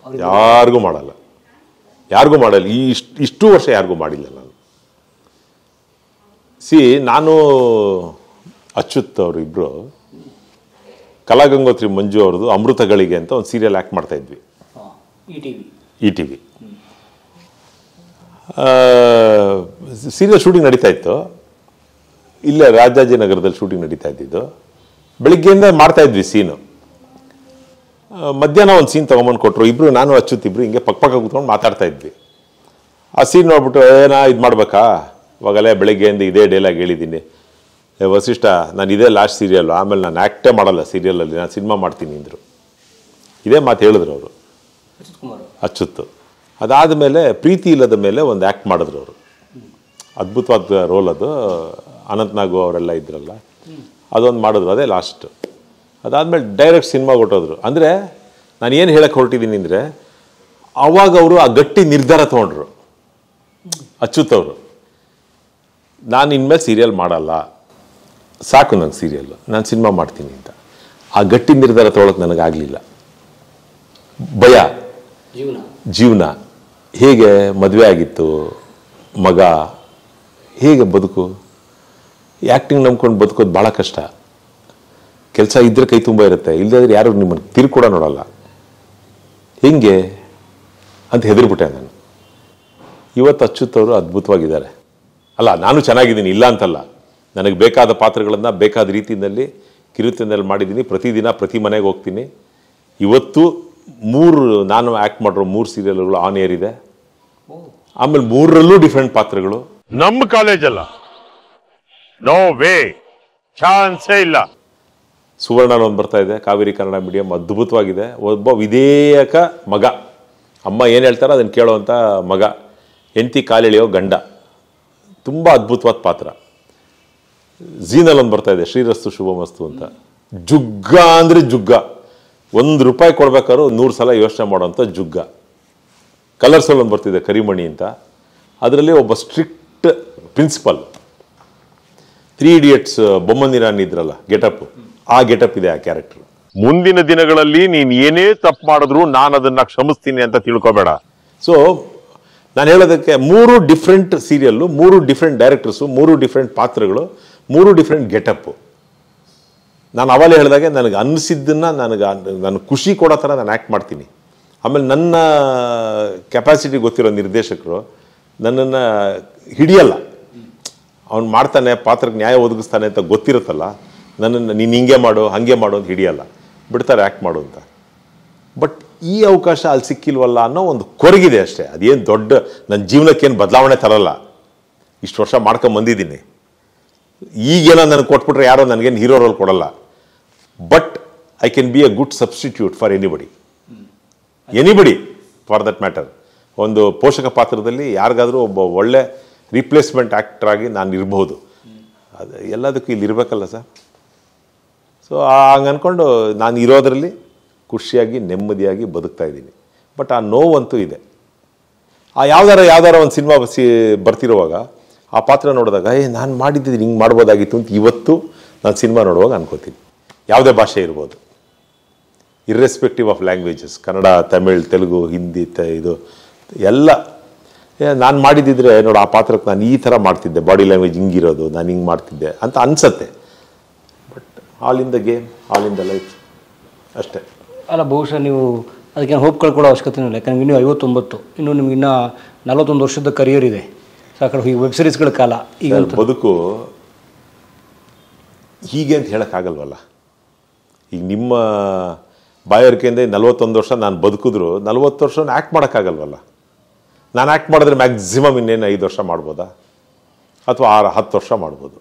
ಯಾರಿಗೂ ಮಾಡಲ್ಲ. ಇಷ್ಟು ವರ್ಷ ಯಾರಿಗೂ ಮಾಡಿಲ್ಲ ನಾನು. ನಾನು ಅಚ್ಯುತ್ ಅವರು ಇಬ್ಬರು, ಕಲಾಗಂಗೋತ್ರಿ ಮಂಜು ಅವ್ರದ್ದು ಅಮೃತಗಳಿಗೆ ಅಂತ ಒಂದು ಸೀರಿಯಲ್ ಆ್ಯಕ್ಟ್ ಮಾಡ್ತಾ ಇದ್ವಿ, ETV. ಸೀರಿಯಲ್ ಶೂಟಿಂಗ್ ನಡೀತಾ ಇತ್ತು. ಇಲ್ಲೇ ರಾಜಾಜಿನಗರದಲ್ಲಿ ಶೂಟಿಂಗ್ ನಡೀತಾ ಇದ್ದಿದ್ದು. ಬೆಳಿಗ್ಗೆಯಿಂದ ಮಾಡ್ತಾ ಇದ್ವಿ ಸೀನು. ಮಧ್ಯಾಹ್ನ ಒಂದು ಸೀನ್ ತೊಗೊಂಬಂದು ಕೊಟ್ಟರು. ಇಬ್ಬರು, ನಾನು ಅಚ್ಯುತ್ ಇಬ್ಬರು ಹಿಂಗೆ ಪಕ್ಕ ಕೂತ್ಕೊಂಡು ಮಾತಾಡ್ತಾ ಇದ್ವಿ. ಆ ಸೀನ್ ನೋಡ್ಬಿಟ್ಟು ಇದು ಮಾಡಬೇಕಾ, ಇವಾಗಲೇ ಬೆಳಗ್ಗೆಯಿಂದ ಇದೇ ಡೈಲಾಗ್ ಹೇಳಿದ್ದೀನಿ, ವಸಿಷ್ಠ ನಾನು ಇದೇ ಲಾಸ್ಟ್ ಸೀರಿಯಲ್ಲು, ಆಮೇಲೆ ನಾನು ಆ್ಯಕ್ಟೇ ಮಾಡಲ್ಲ ಸೀರಿಯಲಲ್ಲಿ, ನಾನು ಸಿನಿಮಾ ಮಾಡ್ತೀನಿ ಅಂದರು. ಇದೇ ಮಾತು ಹೇಳಿದ್ರು ಅವರು, ಅಚ್ಯುತ್. ಅದಾದಮೇಲೆ ಪ್ರೀತಿ ಇಲ್ಲದ ಮೇಲೆ ಒಂದು ಆ್ಯಕ್ಟ್ ಮಾಡಿದ್ರು ಅವರು. ಅದ್ಭುತವಾದ ರೋಲ್ ಅದು. ಅನಂತನಾಗು ಅವರೆಲ್ಲ ಇದ್ರಲ್ಲ, ಅದೊಂದು ಮಾಡಿದ್ರು, ಅದೇ ಲಾಸ್ಟ್. ಅದಾದಮೇಲೆ ಡೈರೆಕ್ಟ್ ಸಿನಿಮಾ ಕೊಟ್ಟೋದ್ರು. ಅಂದರೆ ನಾನು ಏನು ಹೇಳಕ್ಕೆ ಹೊರಟಿದ್ದೀನಿ ಅಂದರೆ, ಆವಾಗ ಅವರು ಆ ಗಟ್ಟಿ ನಿರ್ಧಾರ ತೊಗೊಂಡ್ರು ಅಚ್ಯುತ್ ಅವರು. ನಾನು ಇನ್ಮೇಲೆ ಸೀರಿಯಲ್ ಮಾಡಲ್ಲ, ಸಾಕು ನಂಗೆ ಸೀರಿಯಲ್, ನಾನು ಸಿನಿಮಾ ಮಾಡ್ತೀನಿ ಅಂತ. ಆ ಗಟ್ಟಿ ನಿರ್ಧಾರ ತೊಗೊಳಕ್ಕೆ ನನಗಾಗಲಿಲ್ಲ. ಭಯ, ಜೀವನ ಹೇಗೆ, ಮದುವೆ ಆಗಿತ್ತು, ಮಗ, ಹೇಗೆ ಬದುಕು, ಆ್ಯಕ್ಟಿಂಗ್ ನಂಬ್ಕೊಂಡು ಬದುಕೋದು ಭಾಳ ಕಷ್ಟ. ಕೆಲಸ ಇದ್ರೆ ಕೈ ತುಂಬ ಇರುತ್ತೆ, ಇಲ್ಲದಾದ್ರೆ ಯಾರು ನಿಮ್ಮನ್ನು ತಿರುಗಿ ಕೂಡ ನೋಡಲ್ಲ. ಹೆಂಗೆ ಅಂತ ಹೆದರ್ಬಿಟ್ಟೆ ನಾನು. ಇವತ್ತು ಅಚ್ಯುತ್ ಅವರು ಅದ್ಭುತವಾಗಿದ್ದಾರೆ. ಅಲ್ಲ, ನಾನು ಚೆನ್ನಾಗಿದ್ದೀನಿ, ಇಲ್ಲ ಅಂತಲ್ಲ. ನನಗೆ ಬೇಕಾದ ಪಾತ್ರಗಳನ್ನು ಬೇಕಾದ ರೀತಿಯಲ್ಲಿ ಕಿರುತೆರೆಯಲ್ಲಿ ಮಾಡಿದ್ದೀನಿ. ಪ್ರತಿದಿನ ಪ್ರತಿ ಮನೆಗೆ ಹೋಗ್ತೀನಿ. ಇವತ್ತು ನಾನು ಆ್ಯಕ್ಟ್ ಮಾಡಿರೋ 3 ಸೀರಿಯಲ್ಗಳು ಆನ್ ಏರ್ ಇದೆ. ಆಮೇಲೆ 3ರಲ್ಲೂ ಡಿಫ್ರೆಂಟ್ ಪಾತ್ರಗಳು. ನಮ್ಮ ಕಾಲೇಜಲ್ಲ, ನೋ ವೇ, ಚಾನ್ಸೇ ಇಲ್ಲ. ಸುವರ್ಣ ಒಂದು ಬರ್ತಾ ಇದೆ, ಕಾವೇರಿ ಕನ್ನಡ ಮೀಡಿಯಂ, ಅದ್ಭುತವಾಗಿದೆ. ಒಬ್ಬ ವಿಧೇಯಕ ಮಗ, ಅಮ್ಮ ಏನು ಹೇಳ್ತಾರೋ ಅದನ್ನು ಕೇಳೋವಂಥ ಮಗ, ಹೆಂಡತಿ ಕಾಲೆಳೆಯೋ ಗಂಡ, ತುಂಬ ಅದ್ಭುತವಾದ ಪಾತ್ರ. ಝೀನಲ್ಲಿ ಒಂದು ಬರ್ತಾ ಇದೆ, ಶ್ರೀರಸ್ತು ಶುಭಮಸ್ತು ಅಂತ. ಜುಗ್ಗ ಅಂದರೆ ಜುಗ್ಗ, ₹1 ಕೊಡ್ಬೇಕಾದ್ರೂ 100 ಸಲ ಯೋಚನೆ ಮಾಡೋವಂಥ ಜುಗ್ಗ. ಕಲರ್ಸಲ್ಲಿ ಒಂದು ಬರ್ತಿದೆ, ಕರಿಮಣಿ ಅಂತ. ಅದರಲ್ಲಿ ಒಬ್ಬ ಸ್ಟ್ರಿಕ್ಟ್ ಪ್ರಿನ್ಸಿಪಲ್. 3 ಇಡಿಯಟ್ಸ್ ಬೊಮ್ಮನಿರಾನಿ ಇದ್ರಲ್ಲ, ಗೆಟಪ್, ಆ ಗೆಟಪ್ ಇದೆ ಆ ಕ್ಯಾರೆಕ್ಟರ್. ಮುಂದಿನ ದಿನಗಳಲ್ಲಿ ನೀನ್ ಏನೇ ತಪ್ಪು ಮಾಡಿದ್ರು ನಾನು ಅದನ್ನ ಕ್ಷಮಿಸ್ತೀನಿ ಅಂತ ತಿಳ್ಕೊಬೇಡ. ಸೊ ನಾನು ಹೇಳೋದಕ್ಕೆ 3 different serial, 3 different directors, 3 different ಪಾತ್ರಗಳು, 3 ಡಿಫ್ರೆಂಟ್ ಗೆಟಪ್ಪು. ನಾನು ಅವಾಗಲೇ ಹೇಳಿದಾಗೆ ನನಗೆ ಅನ್ನಿಸಿದ್ದನ್ನು ನನಗೆ ಖುಷಿ ಕೊಡೋ ಥರ ನಾನು ಆ್ಯಕ್ಟ್ ಮಾಡ್ತೀನಿ. ಆಮೇಲೆ ನನ್ನ ಕೆಪಾಸಿಟಿ ಗೊತ್ತಿರೋ ನಿರ್ದೇಶಕರು ನನ್ನನ್ನು ಹಿಡಿಯಲ್ಲ. ಅವ್ನು ಮಾಡ್ತಾನೆ, ಪಾತ್ರಕ್ಕೆ ನ್ಯಾಯ ಒದಗಿಸ್ತಾನೆ ಅಂತ ಗೊತ್ತಿರುತ್ತಲ್ಲ, ನನ್ನನ್ನು ನೀನು ಹಿಂಗೆ ಮಾಡು ಹಾಗೆ ಮಾಡು ಅಂತ ಹಿಡಿಯಲ್ಲ, ಬಿಡ್ತಾರೆ ಆ್ಯಕ್ಟ್ ಮಾಡು ಅಂತ. ಬಟ್ ಈ ಅವಕಾಶ ಅಲ್ಲಿ ಸಿಕ್ಕಿಲ್ವಲ್ಲ ಅನ್ನೋ ಒಂದು ಕೊರಗಿದೆ ಅಷ್ಟೇ. ಅದೇನು ದೊಡ್ಡ ನನ್ನ ಜೀವನಕ್ಕೇನು ಬದಲಾವಣೆ ತರಲ್ಲ. ಇಷ್ಟು ವರ್ಷ ಮಾಡ್ಕೊಂಬಂದಿದ್ದೀನಿ. ಈಗೇನೋ ನನಗೆ ಕೊಟ್ಬಿಟ್ರೆ ಯಾರೋ ನನಗೇನು ಹೀರೋ ರೋಲ್ ಕೊಡಲ್ಲ. But I can be A good substitute for anybody for that matter. ಒಂದು ಪೋಷಕ ಪಾತ್ರದಲ್ಲಿ ಯಾರಿಗಾದರೂ ಒಬ್ಬ ಒಳ್ಳೆ ರಿಪ್ಲೇಸ್ಮೆಂಟ್ ಆ್ಯಕ್ಟರ್ ಆಗಿ ನಾನು ಇರಬಹುದು. ಅದು ಎಲ್ಲದಕ್ಕೂ ಇಲ್ಲಿ ಇರಬೇಕಲ್ಲ ಸರ್. ಸೊ ಹಂಗೆ ಅಂದ್ಕೊಂಡು ನಾನು ಇರೋದರಲ್ಲಿ ಖುಷಿಯಾಗಿ ನೆಮ್ಮದಿಯಾಗಿ ಬದುಕ್ತಾ ಇದ್ದೀನಿ. ಬಟ್ ಆ ನೋವಂತೂ ಇದೆ. ಆ ಯಾವ್ದಾರ ಒಂದು ಸಿನಿಮಾ ಬರ್ತಿರುವಾಗ ಆ ಪಾತ್ರ ನೋಡಿದಾಗ ನಾನು ಮಾಡಿದ್ದೀನಿ, ಹಿಂಗೆ ಮಾಡ್ಬೋದಾಗಿತ್ತು ಅಂತ ಇವತ್ತು ನಾನು ಸಿನಿಮಾ ನೋಡುವಾಗ ಅನ್ಕೋತೀನಿ. ಯಾವುದೇ ಭಾಷೆ ಇರ್ಬೋದು, irrespective of languages, Kannada, Tamil, Telugu, Hindi, ಇದು ಎಲ್ಲ ನಾನು ಮಾಡಿದ್ದಿದ್ರೆ ನೋಡು, ಆ ಪಾತ್ರಕ್ಕೆ ನಾನು ಈ ಥರ ಮಾಡ್ತಿದ್ದೆ, ಬಾಡಿ ಲ್ಯಾಂಗ್ವೇಜ್ ಹಿಂಗಿರೋದು, ನಾನು ಹಿಂಗೆ ಮಾಡ್ತಿದ್ದೆ ಅಂತ ಅನ್ಸತ್ತೆ. But all in the game, all in the life ಅಷ್ಟೇ. ಅಲ್ಲ, ಬಹುಶಃ ನೀವು ಅದಕ್ಕೆ ಹೋಪ್ ಕಳ್ಕೊಳ್ಳೋ ಅವಶ್ಯಕತೆ ಇಲ್ಲ. ಯಾಕಂದ್ರೆ ಇನ್ನೂ 59, ಇನ್ನು ನಿಮ್ಗೆ ಇನ್ನೂ 41 ವರ್ಷದ ಕರಿಯರ್ ಇದೆ. ಸಾಕಷ್ಟು ಈ ವೆಬ್ ಸೀರೀಸ್ಗಳ ಕಾಲ. ಈಗ ಬದುಕು ಹೀಗೆ ಅಂತ ಹೇಳೋಕ್ಕಾಗಲ್ವಲ್ಲ. ಈಗ ನಿಮ್ಮ ಬಾಯಾರಿಕೆಯಿಂದ 41 ವರ್ಷ ನಾನು ಬದುಕಿದ್ರು 40 ವರ್ಷ ಆ್ಯಕ್ಟ್ ಮಾಡೋಕ್ಕಾಗಲ್ವಲ್ಲ. ನಾನು ಆ್ಯಕ್ಟ್ ಮಾಡಿದ್ರೆ ಮ್ಯಾಕ್ಸಿಮಮ್ ಇನ್ನೇನು 5 ವರ್ಷ ಮಾಡ್ಬೋದಾ, ಅಥವಾ 10 ವರ್ಷ ಮಾಡ್ಬೋದು.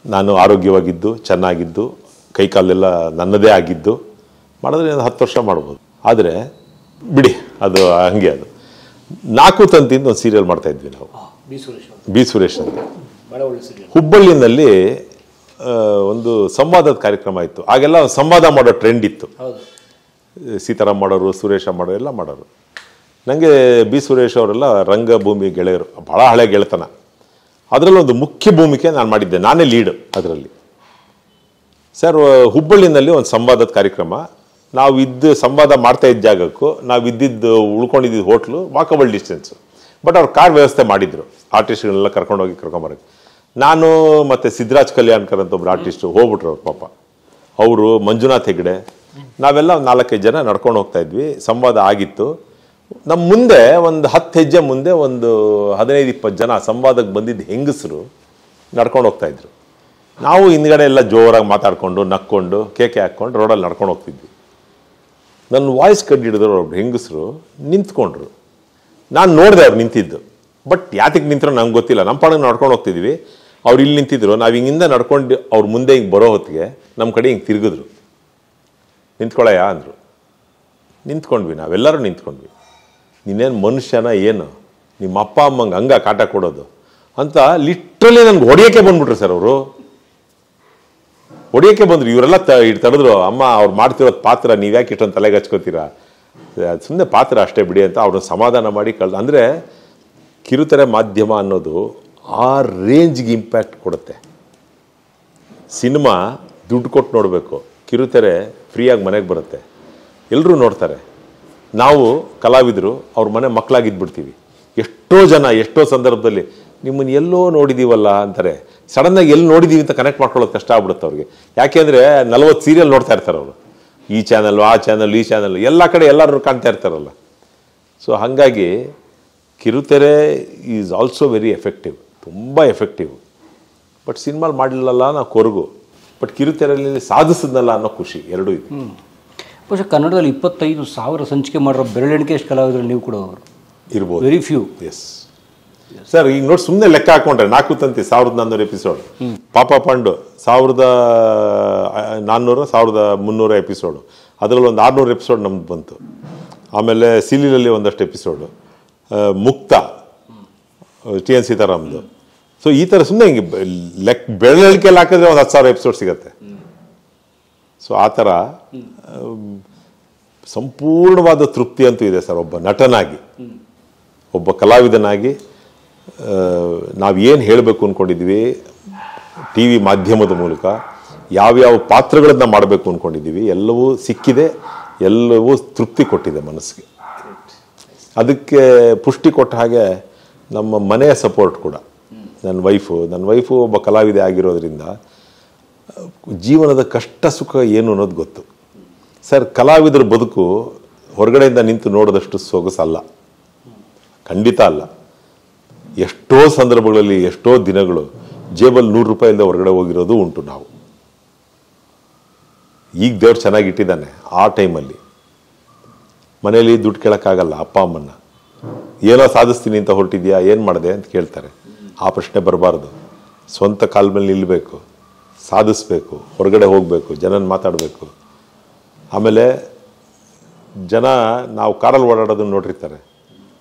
ನಾನು ಆರೋಗ್ಯವಾಗಿದ್ದು, ಚೆನ್ನಾಗಿದ್ದು, ಕೈಕಾಲೆಲ್ಲ ನನ್ನದೇ ಆಗಿದ್ದು ಮಾಡಿದ್ರೆ 10 ವರ್ಷ ಮಾಡ್ಬೋದು. ಆದರೆ ಬಿಡಿ, ಅದು ಹಂಗೆ. ಅದು 4 ತಂತಿಯಿಂದ ಒಂದು ಸೀರಿಯಲ್ ಮಾಡ್ತಾಯಿದ್ವಿ ನಾವು, ಬಿ ಸುರೇಶ್ ಅಂತ. ಹುಬ್ಬಳ್ಳಿನಲ್ಲಿ ಒಂದು ಸಂವಾದದ ಕಾರ್ಯಕ್ರಮ ಇತ್ತು. ಆಗೆಲ್ಲ ಸಂವಾದ ಮಾಡೋ ಟ್ರೆಂಡ್ ಇತ್ತು. ಸೀತಾರಾಮ್ ಮಾಡೋರು, ಸುರೇಶ ಮಾಡೋರು ಎಲ್ಲ ಮಾಡೋರು. ನನಗೆ ಬಿ ಸುರೇಶ್ ಅವರೆಲ್ಲ ರಂಗಭೂಮಿ ಗೆಳೆಯರು, ಭಾಳ ಹಳೆ ಗೆಳೆತನ. ಅದರಲ್ಲಿ ಒಂದು ಮುಖ್ಯ ಭೂಮಿಕೆ ನಾನು ಮಾಡಿದ್ದೆ, ನಾನೇ ಲೀಡ್ ಅದರಲ್ಲಿ. ಸರ್, ಹುಬ್ಬಳ್ಳಿನಲ್ಲಿ ಒಂದು ಸಂವಾದದ ಕಾರ್ಯಕ್ರಮ. ನಾವು ಸಂವಾದ ಮಾಡ್ತಾ ಇದ್ದ ಜಾಗಕ್ಕೂ ನಾವು ಉಳ್ಕೊಂಡಿದ್ದು ಹೋಟ್ಲು ವಾಕಬಲ್ ಡಿಸ್ಟೆನ್ಸು. ಬಟ್ ಅವ್ರು ಕಾರ್ ವ್ಯವಸ್ಥೆ ಮಾಡಿದ್ರು, ಆರ್ಟಿಸ್ಟ್ಗಳನ್ನೆಲ್ಲ ಕರ್ಕೊಂಬರೋಕ್ಕೆ. ನಾನು ಮತ್ತು ಸಿದ್ದರಾಜ್ ಕಲ್ಯಾಣ್ಕರ್ ಅಂತ ಒಬ್ರು ಆರ್ಟಿಸ್ಟು ಹೋಗ್ಬಿಟ್ರು ಅವ್ರು ಪಾಪ. ಅವರು, ಮಂಜುನಾಥ್ ಹೆಗ್ಡೆ, ನಾವೆಲ್ಲ ಒಂದು 4-5 ಜನ ನಡ್ಕೊಂಡು ಹೋಗ್ತಾ ಇದ್ವಿ. ಸಂವಾದ ಆಗಿತ್ತು. ನಮ್ಮ ಮುಂದೆ ಒಂದು 10 ಹೆಜ್ಜೆ ಮುಂದೆ ಒಂದು 15-20 ಜನ ಸಂವಾದಕ್ಕೆ ಬಂದಿದ್ದು ಹೆಂಗಸರು ನಡ್ಕೊಂಡು ಹೋಗ್ತಾಯಿದ್ರು. ನಾವು ಹಿಂದ್ಗಡೆ ಎಲ್ಲ ಜೋರಾಗಿ ಮಾತಾಡ್ಕೊಂಡು ನಕ್ಕೊಂಡು ಕೇಕೆ ಹಾಕ್ಕೊಂಡು ರೋಡಲ್ಲಿ ನಡ್ಕೊಂಡು ಹೋಗ್ತಿದ್ವಿ. ನನ್ನ ವಾಯ್ಸ್ ಕಂಡು ಹಿಡಿದ್ರು ಒಬ್ರು ಹೆಂಗಸರು ನಿಂತ್ಕೊಂಡ್ರು. ನಾನು ನೋಡಿದೆ ಅವ್ರು ನಿಂತಿದ್ದು, ಬಟ್ ಯಾತಕ್ಕೆ ನಿಂತರೋ ನಂಗೆ ಗೊತ್ತಿಲ್ಲ. ನಮ್ಮ ಪಾಡಿಗೆ ನಡ್ಕೊಂಡು ಹೋಗ್ತಿದ್ವಿ, ಅವ್ರು ಇಲ್ಲಿ ನಿಂತಿದ್ರು. ನಾವು ಹಿಂಗಿಂದ ನಡ್ಕೊಂಡು ಅವ್ರ ಮುಂದೆ ಹಿಂಗೆ ಬರೋ ಹೊತ್ತಿಗೆ ನಮ್ಮ ಕಡೆ ಹಿಂಗೆ ತಿರುಗಿದ್ರು. ನಿಂತ್ಕೊಳ್ಳಯ್ಯ ಅಂದರು. ನಿಂತ್ಕೊಂಡ್ವಿ, ನಾವೆಲ್ಲರೂ ನಿಂತ್ಕೊಂಡ್ವಿ. ನೀನೇನು ಮನುಷ್ಯನ ಏನು, ನಿಮ್ಮ ಅಪ್ಪ ಅಮ್ಮಂಗೆ ಹಂಗ ಕಾಟ ಕೊಡೋದು ಅಂತ ಲಿಟ್ರಲಿ ನನಗೆ ಹೊಡೆಯೋಕ್ಕೆ ಬಂದ್ಬಿಟ್ರು ಸರ್. ಅವರು ಹೊಡೆಯೋಕ್ಕೆ ಬಂದರು. ಇವರೆಲ್ಲ ತಡೆದ್ರು. ಅಮ್ಮ ಅವ್ರು ಮಾಡ್ತಿರೋದು ಪಾತ್ರ, ನೀವ್ಯಾಕೆ ಇಷ್ಟೊಂದು ತಲೆಗೆ ಹಚ್ಕೋತೀರಾ, ಸುಮ್ಮನೆ ಪಾತ್ರ ಅಷ್ಟೇ ಬಿಡಿ ಅಂತ ಅವ್ರನ್ನ ಸಮಾಧಾನ ಮಾಡಿ ಅಂದರೆ ಕಿರುತೆರೆ ಮಾಧ್ಯಮ ಅನ್ನೋದು ಆ ರೇಂಜ್ಗೆ ಇಂಪ್ಯಾಕ್ಟ್ ಕೊಡುತ್ತೆ. ಸಿನಿಮಾ ದುಡ್ಡು ಕೊಟ್ಟು ನೋಡಬೇಕು, ಕಿರುತೆರೆ ಫ್ರೀಯಾಗಿ ಮನೆಗೆ ಬರುತ್ತೆ, ಎಲ್ಲರೂ ನೋಡ್ತಾರೆ. ನಾವು ಕಲಾವಿದರು ಅವ್ರ ಮನೆ ಮಕ್ಕಳಾಗಿದ್ಬಿಡ್ತೀವಿ. ಎಷ್ಟೋ ಜನ ಎಷ್ಟೋ ಸಂದರ್ಭದಲ್ಲಿ ನಿಮ್ಮನ್ನು ಎಲ್ಲೋ ನೋಡಿದ್ದೀವಲ್ಲ ಅಂತಾರೆ. ಸಡನ್ನಾಗಿ ಎಲ್ಲಿ ನೋಡಿದ್ದೀವಿ ಅಂತ ಕನೆಕ್ಟ್ ಮಾಡ್ಕೊಳ್ಳೋದು ಕಷ್ಟ ಆಗ್ಬಿಡುತ್ತೆ ಅವ್ರಿಗೆ. ಯಾಕೆಂದರೆ 40 ಸೀರಿಯಲ್ ನೋಡ್ತಾ ಇರ್ತಾರೆ ಅವರು, ಈ ಚಾನಲ್ ಆ ಚಾನಲ್ ಈ ಚಾನಲ್ ಎಲ್ಲ ಕಡೆ ಎಲ್ಲರೂ ಕಾಣ್ತಾ ಇರ್ತಾರಲ್ಲ. ಸೊ ಹಾಗಾಗಿ ಕಿರುತೆರೆ ಈಸ್ ಆಲ್ಸೋ ವೆರಿ ಎಫೆಕ್ಟಿವ್, ತುಂಬ ಎಫೆಕ್ಟಿವ್. ಬಟ್ ಸಿನಿಮಾಲ್ ಮಾಡಲಿಲ್ಲಲ್ಲ ನಾವು ಕೊರಗು, ಬಟ್ ಕಿರುತೆರೆಯಲ್ಲಿ ಸಾಧಿಸಿದ್ನಲ್ಲ ಅನ್ನೋ ಖುಷಿ, ಎರಡೂ ಇದೆ. ಬಹುಶಃ ಕನ್ನಡದಲ್ಲಿ 25,000 ಸಂಚಿಕೆ ಮಾಡಿರೋ ಬೆರಳೆಣಿಕೆ ಎಷ್ಟು ಕಲಾವಿದರು ನೀವು ಕೂಡ ಅವರು ಇರ್ಬೋದು, ವೆರಿ ಫ್ಯೂ. Yes sir. ಈಗ ನೋಡಿ ಸುಮ್ಮನೆ ಲೆಕ್ಕ ಹಾಕೊಂಡ್ರೆ 4 ತಂತಿ 1400 ಎಪಿಸೋಡ್, ಪಾಪ ಪಾಂಡು 1400 1300 ಎಪಿಸೋಡು, ಅದರಲ್ಲಿ ಒಂದು 600 ಎಪಿಸೋಡ್ ನಮ್ದು ಬಂತು. ಆಮೇಲೆ ಸೀಲಿಲಲ್ಲಿ ಒಂದಷ್ಟು ಎಪಿಸೋಡು, ಮುಕ್ತ TN ಸೀತಾರಾಮ್ದು. ಸೊ ಈ ಥರ ಸುಮ್ಮನೆ ಹಿಂಗೆ ಬೆರಳಿಕೆಯಲ್ಲಿ ಹಾಕಿದ್ರೆ ಒಂದು 10,000 ಎಪಿಸೋಡ್ ಸಿಗುತ್ತೆ. ಸೊ ಆ ಥರ ಸಂಪೂರ್ಣವಾದ ತೃಪ್ತಿ ಅಂತೂ ಇದೆ ಸರ್. ಒಬ್ಬ ನಟನಾಗಿ, ಒಬ್ಬ ಕಲಾವಿದನಾಗಿ ನಾವೇನು ಹೇಳಬೇಕು ಅಂದ್ಕೊಂಡಿದ್ದೀವಿ ಟಿ ವಿ ಮಾಧ್ಯಮದ ಮೂಲಕ, ಯಾವ್ಯಾವ ಪಾತ್ರಗಳನ್ನು ಮಾಡಬೇಕು ಅಂದ್ಕೊಂಡಿದ್ದೀವಿ, ಎಲ್ಲವೂ ಸಿಕ್ಕಿದೆ, ಎಲ್ಲವೂ ತೃಪ್ತಿ ಕೊಟ್ಟಿದೆ ಮನಸ್ಸಿಗೆ. ಅದಕ್ಕೆ ಪುಷ್ಟಿ ಕೊಟ್ಟ ಹಾಗೆ ನಮ್ಮ ಮನೆಯ ಸಪೋರ್ಟ್ ಕೂಡ. ನನ್ನ ವೈಫು ಒಬ್ಬ ಕಲಾವಿದೆ ಆಗಿರೋದ್ರಿಂದ ಜೀವನದ ಕಷ್ಟ ಸುಖ ಏನು ಅನ್ನೋದು ಗೊತ್ತು ಸರ್. ಕಲಾವಿದರ ಬದುಕು ಹೊರಗಡೆಯಿಂದ ನಿಂತು ನೋಡಿದಷ್ಟು ಸೊಗಸಲ್ಲ, ಖಂಡಿತ ಅಲ್ಲ. ಎಷ್ಟೋ ಸಂದರ್ಭಗಳಲ್ಲಿ ಎಷ್ಟೋ ದಿನಗಳು ಜೇಬಲ್ಲಿ 100 ರೂಪಾಯಿಂದ ಹೊರಗಡೆ ಹೋಗಿರೋದು ಉಂಟು ನಾವು. ಈಗ ದೇವ್ರು ಚೆನ್ನಾಗಿಟ್ಟಿದ್ದಾನೆ. ಆ ಟೈಮಲ್ಲಿ ಮನೇಲಿ ದುಡ್ಡು ಕೇಳೋಕ್ಕಾಗಲ್ಲ. ಅಪ್ಪ ಅಮ್ಮನ್ನ ಏನೋ ಸಾಧಿಸ್ತೀನಿ ಅಂತ ಹೊರಟಿದ್ಯಾ, ಏನು ಮಾಡಿದೆ ಅಂತ ಕೇಳ್ತಾರೆ. ಆ ಪ್ರಶ್ನೆ ಬರಬಾರ್ದು. ಸ್ವಂತ ಕಾಲ ಮೇಲೆ ನಿಲ್ಲಬೇಕು, ಸಾಧಿಸ್ಬೇಕು, ಹೊರಗಡೆ ಹೋಗಬೇಕು, ಜನನ ಮಾತಾಡಬೇಕು. ಆಮೇಲೆ ಜನ ನಾವು ಕಾರಲ್ಲಿ ಓಡಾಡೋದನ್ನು ನೋಡಿರ್ತಾರೆ.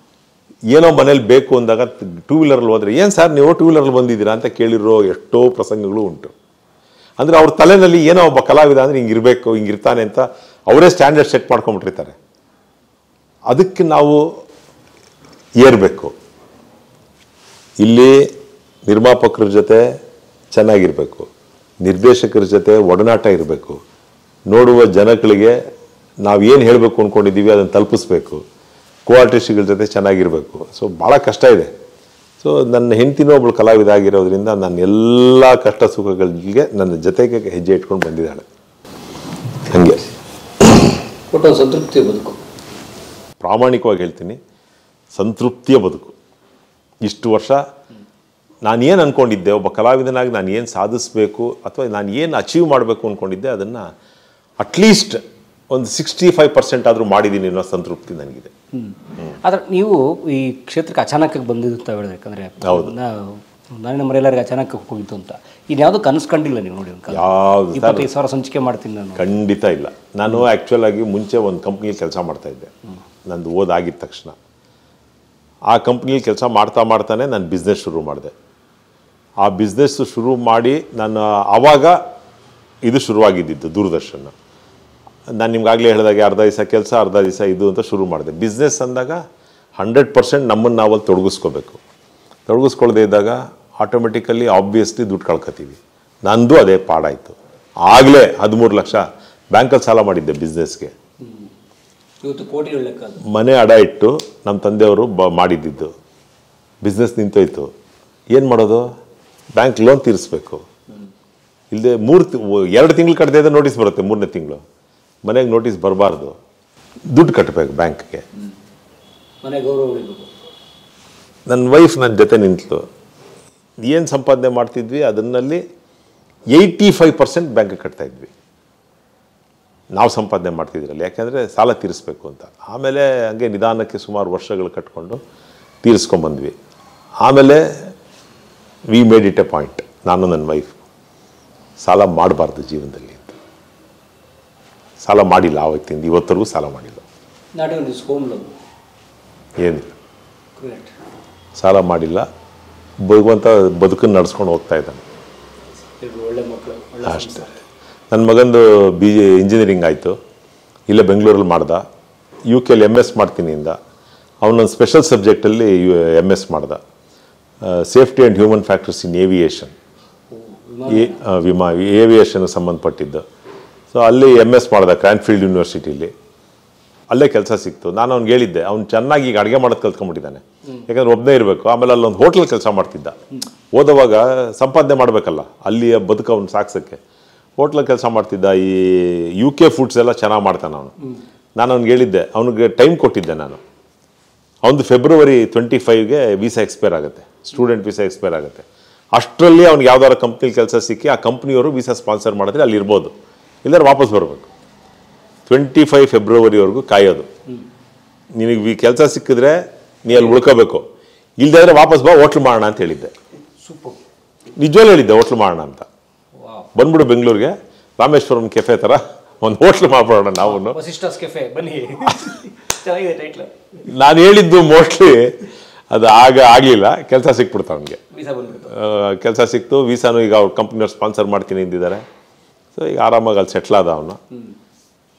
ಏನೋ ಮನೇಲಿ ಬೇಕು ಅಂದಾಗ 2 ವೀಲರಲ್ಲಿ ಹೋದರೆ, ಏನು ಸರ್ ನೀವು 2 ವೀಲರಲ್ಲಿ ಬಂದಿದ್ದೀರಾ ಅಂತ ಕೇಳಿರೋ ಎಷ್ಟೋ ಪ್ರಸಂಗಗಳು ಉಂಟು. ಅಂದರೆ ಅವ್ರ ತಲೆಯಲ್ಲಿ ಏನೋ ಒಬ್ಬ ಕಲಾವಿದ ಅಂದರೆ ಹಿಂಗಿರಬೇಕು, ಹಿಂಗಿರ್ತಾನೆ ಅಂತ ಅವರೇ ಸ್ಟ್ಯಾಂಡರ್ಡ್ ಸೆಟ್ ಮಾಡ್ಕೊಂಬಿಟ್ಟಿರ್ತಾರೆ. ಅದಕ್ಕೆ ನಾವು ಏರಬೇಕು. ಇಲ್ಲಿ ನಿರ್ಮಾಪಕರ ಜೊತೆ ಚೆನ್ನಾಗಿರಬೇಕು, ನಿರ್ದೇಶಕರ ಜೊತೆ ಒಡನಾಟ ಇರಬೇಕು, ನೋಡುವ ಜನಗಳಿಗೆ ನಾವೇನು ಹೇಳಬೇಕು ಅಂದ್ಕೊಂಡಿದ್ದೀವಿ ಅದನ್ನು ತಲುಪಿಸ್ಬೇಕು, ಕೋ-ಆರ್ಟಿಸ್ಟ್ಗಳ ಜೊತೆ ಚೆನ್ನಾಗಿರಬೇಕು. ಸೊ ಭಾಳ ಕಷ್ಟ ಇದೆ. ಸೊ ನನ್ನ ಹೆಂಡತಿನೂ ಒಬ್ಬಳು ಕಲಾವಿದ ಆಗಿರೋದ್ರಿಂದ ನನ್ನ ಎಲ್ಲ ಕಷ್ಟ ಸುಖಗಳಿಗೆ ನನ್ನ ಜೊತೆಗೆ ಹೆಜ್ಜೆ ಇಟ್ಕೊಂಡು ಬಂದಿದ್ದಾಳೆ. ಹಾಗೆ ಒಟ್ಟು ಸಂತೃಪ್ತಿಯ ಬದುಕು, ಪ್ರಾಮಾಣಿಕವಾಗಿ ಹೇಳ್ತೀನಿ, ಸಂತೃಪ್ತಿಯ ಬದುಕು. ಇಷ್ಟು ವರ್ಷ ನಾನೇನು ಅಂದ್ಕೊಂಡಿದ್ದೆ, ಒಬ್ಬ ಕಲಾವಿದನಾಗಿ ನಾನು ಏನು ಸಾಧಿಸಬೇಕು ಅಥವಾ ನಾನು ಏನು ಅಚೀವ್ ಮಾಡಬೇಕು ಅಂದ್ಕೊಂಡಿದ್ದೆ, ಅದನ್ನು ಅಟ್ಲೀಸ್ಟ್ ಒಂದು 65% ಆದರೂ ಮಾಡಿದ್ದೀನಿ ಅನ್ನೋ ಸಂತೃಪ್ತಿ ನನಗಿದೆ. ಆದರೆ ನೀವು ಈ ಕ್ಷೇತ್ರಕ್ಕೆ ಅಚಾನಕ್ ಬಂದಿದ್ದು ಅಂತ ಹೇಳಿದ್ರೆ, ಯಾಕಂದರೆ ನಾನು ಮರೆಯಲಾರಿಗೆ ಅಚಾನಕ್ ಹೋಗಿತ್ತು ಅಂತ ಇನ್ಯಾವುದು ಕನಸ್ಕೊಂಡಿಲ್ಲ ನೀವು ನೋಡಿ. ಯಾವುದು 25,000 ಸಂಚಿಕೆ ಮಾಡ್ತೀನಿ ನಾನು, ಖಂಡಿತ ಇಲ್ಲ. ನಾನು ಆ್ಯಕ್ಚುಲ್ ಆಗಿ ಮುಂಚೆ ಒಂದು ಕಂಪ್ನಿಯಲ್ಲಿ ಕೆಲಸ ಮಾಡ್ತಾಯಿದ್ದೆ. ನಂದು ಓದಾಗಿದ್ದ ತಕ್ಷಣ ಆ ಕಂಪ್ನಿಯಲ್ಲಿ ಕೆಲಸ ಮಾಡ್ತಾನೆ ನಾನು ಬಿಸ್ನೆಸ್ ಶುರು ಮಾಡಿದೆ. ಆ ಬಿಸ್ನೆಸ್ ಶುರು ಮಾಡಿ ನಾನು ಆವಾಗ ಇದು ಶುರುವಾಗಿದ್ದು ದೂರದರ್ಶನ. ನಾನು ನಿಮ್ಗಾಗಲೇ ಹೇಳಿದಾಗೆ ಅರ್ಧ ದಿವಸ ಕೆಲಸ ಅರ್ಧ ದಿವಸ ಇದು ಅಂತ ಶುರು ಮಾಡಿದೆ. ಬಿಸ್ನೆಸ್ ಅಂದಾಗ 100% ನಮ್ಮನ್ನು ನಾವಲ್ಲಿ ತೊಡಗಿಸ್ಕೊಳ್ಳದೆ ಇದ್ದಾಗ ಆಟೋಮೆಟಿಕಲಿ ಆಬ್ವಿಯಸ್ಲಿ ದುಡ್ಡು ಕಳ್ಕೊತೀವಿ. ನಂದು ಅದೇ ಪಾಡಾಯಿತು. ಆಗಲೇ 13 ಲಕ್ಷ ಬ್ಯಾಂಕಲ್ಲಿ ಸಾಲ ಮಾಡಿದ್ದೆ ಬಿಸ್ನೆಸ್ಗೆ. ಇವತ್ತು ಕೋಟಿಗಳ ಲೆಕ್ಕ. ಮನೆ ಅಡ ಇಟ್ಟು ನಮ್ಮ ತಂದೆಯವರು ಮಾಡಿದ್ದಿದ್ದು. ಬಿಸ್ನೆಸ್ ನಿಂತೋಯ್ತು. ಏನು ಮಾಡೋದು? ಬ್ಯಾಂಕ್ ಲೋನ್ ತೀರಿಸ್ಬೇಕು. ಇಲ್ಲದೆ 2 ತಿಂಗಳು ಕಟ್ಟದೆ ಇದ್ದರೆ ನೋಟಿಸ್ ಬರುತ್ತೆ. 3ನೇ ತಿಂಗಳು ಮನೆಗೆ ನೋಟಿಸ್ ಬರಬಾರ್ದು. ದುಡ್ಡು ಕಟ್ಟಬೇಕು ಬ್ಯಾಂಕ್ಗೆ. ಮನೆ ಗೌರವ ಉಳಿಬೇಕು. ನನ್ನ ವೈಫ್ ನನ್ನ ಜೊತೆ ನಿಂತಳು. ಏನು ಸಂಪಾದನೆ ಮಾಡ್ತಿದ್ವಿ ಅದನ್ನಲ್ಲಿ 85% ಬ್ಯಾಂಕ್ ಕಟ್ತಾ ಇದ್ವಿ ನಾವು ಸಂಪಾದನೆ ಮಾಡ್ತಿದ್ರಲ್ಲಿ. ಯಾಕೆಂದರೆ ಸಾಲ ತೀರಿಸ್ಬೇಕು ಅಂತ. ಆಮೇಲೆ ಹಂಗೆ ನಿಧಾನಕ್ಕೆ ಸುಮಾರು ವರ್ಷಗಳು ಕಟ್ಕೊಂಡು ತೀರಿಸ್ಕೊಂಬಂದ್ವಿ. ಆಮೇಲೆ we made it A point, ನಾನು ನನ್ನ ವೈಫ್, ಸಾಲ ಮಾಡಬಾರ್ದು ಜೀವನದಲ್ಲಿ ಅಂತ. ಸಾಲ ಮಾಡಿಲ್ಲ ಆವತ್ತಿಂದ ಇವತ್ತರೆಗೂ ಸಾಲ ಮಾಡಿಲ್ಲ. ಏನಿಲ್ಲ, ಸಾಲ ಮಾಡಿಲ್ಲ. ಭಗವಂತ ಬದುಕನ್ನು ನಡೆಸ್ಕೊಂಡು ಹೋಗ್ತಾ ಇದ್ದಾನೆ ಅಷ್ಟೇ. ನನ್ನ ಮಗಂದು ಇಂಜಿನಿಯರಿಂಗ್ ಆಯಿತು, ಇಲ್ಲೇ ಬೆಂಗಳೂರಲ್ಲಿ ಮಾಡ್ದ. UK MS ಮಾಡ್ತೀನಿ ಇಂದ. ಅವನೊಂದು ಸ್ಪೆಷಲ್ ಸಬ್ಜೆಕ್ಟಲ್ಲಿ MS ಮಾಡ್ದ, safety and human factors in aviation, ಏವಿಯೇಷನ್ಗೆ ಸಂಬಂಧಪಟ್ಟಿದ್ದು. ಸೊ ಅಲ್ಲಿ MS ಮಾಡ್ದ ಕ್ರಾನ್ಫೀಲ್ಡ್ ಯೂನಿವರ್ಸಿಟಿಲಿ. ಅಲ್ಲೇ ಕೆಲಸ ಸಿಕ್ತು. ನಾನು ಅವ್ನಿಗೆ ಹೇಳಿದ್ದೆ, ಅವ್ನು ಚೆನ್ನಾಗಿ ಈಗ ಅಡುಗೆ ಮಾಡೋದು ಕಲ್ತ್ಕೊಂಡ್ಬಿಟ್ಟಿದ್ದಾನೆ. ಯಾಕಂದ್ರೆ ಒಬ್ಬನೇ ಇರಬೇಕು. ಆಮೇಲೆ ಅಲ್ಲೊಂದು ಹೋಟ್ಲಲ್ಲಿ ಕೆಲಸ ಮಾಡ್ತಿದ್ದ. ಓದೋವಾಗ ಸಂಪಾದನೆ ಮಾಡಬೇಕಲ್ಲ, ಅಲ್ಲಿಯ ಬದುಕು ಅವ್ನು ಸಾಕ್ಸೋಕ್ಕೆ. ಹೋಟ್ಲಲ್ಲಿ ಕೆಲಸ ಮಾಡ್ತಿದ್ದ. ಈ UK ಫುಡ್ಸ್ ಎಲ್ಲ ಚೆನ್ನಾಗಿ ಮಾಡ್ತಾನೆ ಅವನು. ನಾನು ಅವ್ನಿಗೆ ಹೇಳಿದ್ದೆ, ಅವನಿಗೆ ಟೈಮ್ ಕೊಟ್ಟಿದ್ದೆ ನಾನು. ಅವನದು February 25ಗೆ ವೀಸಾ ಎಕ್ಸ್ಪೈರ್ ಆಗುತ್ತೆ, ಸ್ಟೂಡೆಂಟ್ ವೀಸಾ ಎಕ್ಸ್ಪೈರ್ ಆಗುತ್ತೆ. ಅಷ್ಟರಲ್ಲಿ ಅವ್ನಿಗೆ ಯಾವ್ದಾದ್ರು ಕಂಪ್ನಿಲಿ ಕೆಲಸ ಸಿಕ್ಕಿ ಆ ಕಂಪ್ನಿಯವರು ವೀಸಾ ಸ್ಪಾನ್ಸರ್ ಮಾಡಿದ್ರೆ ಅಲ್ಲಿ ಇರ್ಬೋದು, ಇಲ್ಲದ್ರೆ ವಾಪಸ್ ಬರಬೇಕು. 25 ಫೆಬ್ರವರಿವರೆಗೂ ಕಾಯೋದು. ನಿನಗೆ ಕೆಲಸ ಸಿಕ್ಕಿದ್ರೆ ನೀ ಅಲ್ಲಿ ಉಳ್ಕೋಬೇಕು, ಇಲ್ದಾದ್ರೆ ವಾಪಸ್ ಬಾ, ಹೋಟ್ಲು ಮಾಡೋಣ ಅಂತ ಹೇಳಿದ್ದೆ. ನಿಜವಾಗ್ಲೂ ಹೇಳಿದ್ದೆ, ಹೋಟ್ಲು ಮಾಡೋಣ ಅಂತ. ಬಂದ್ಬಿಡು ಬೆಂಗಳೂರಿಗೆ, ರಾಮೇಶ್ವರಂ ಕೆಫೆ ಥರ ಒಂದು ಹೋಟ್ಲು ಮಾಡ್ಬಿಡೋಣ ನಾವು. ನಾನು ಹೇಳಿದ್ದು ಮೋಸ್ಟ್ಲಿ ಅದು ಆಗಲಿಲ್ಲ. ಕೆಲಸ ಸಿಕ್ಬಿಡ್ತು ಅವನಿಗೆ, ಕೆಲಸ ಸಿಕ್ತು. ವೀಸಾನು ಈಗ ಅವ್ರ ಕಂಪ್ನಿಯವ್ರು ಸ್ಪಾನ್ಸರ್ ಮಾಡ್ತೀನಿ ಅಂದಿದ್ದಾರೆ. ಸೊ ಈಗ ಆರಾಮಾಗಿ ಅಲ್ಲಿ ಸೆಟ್ಲ್ ಆದ ಅವನು.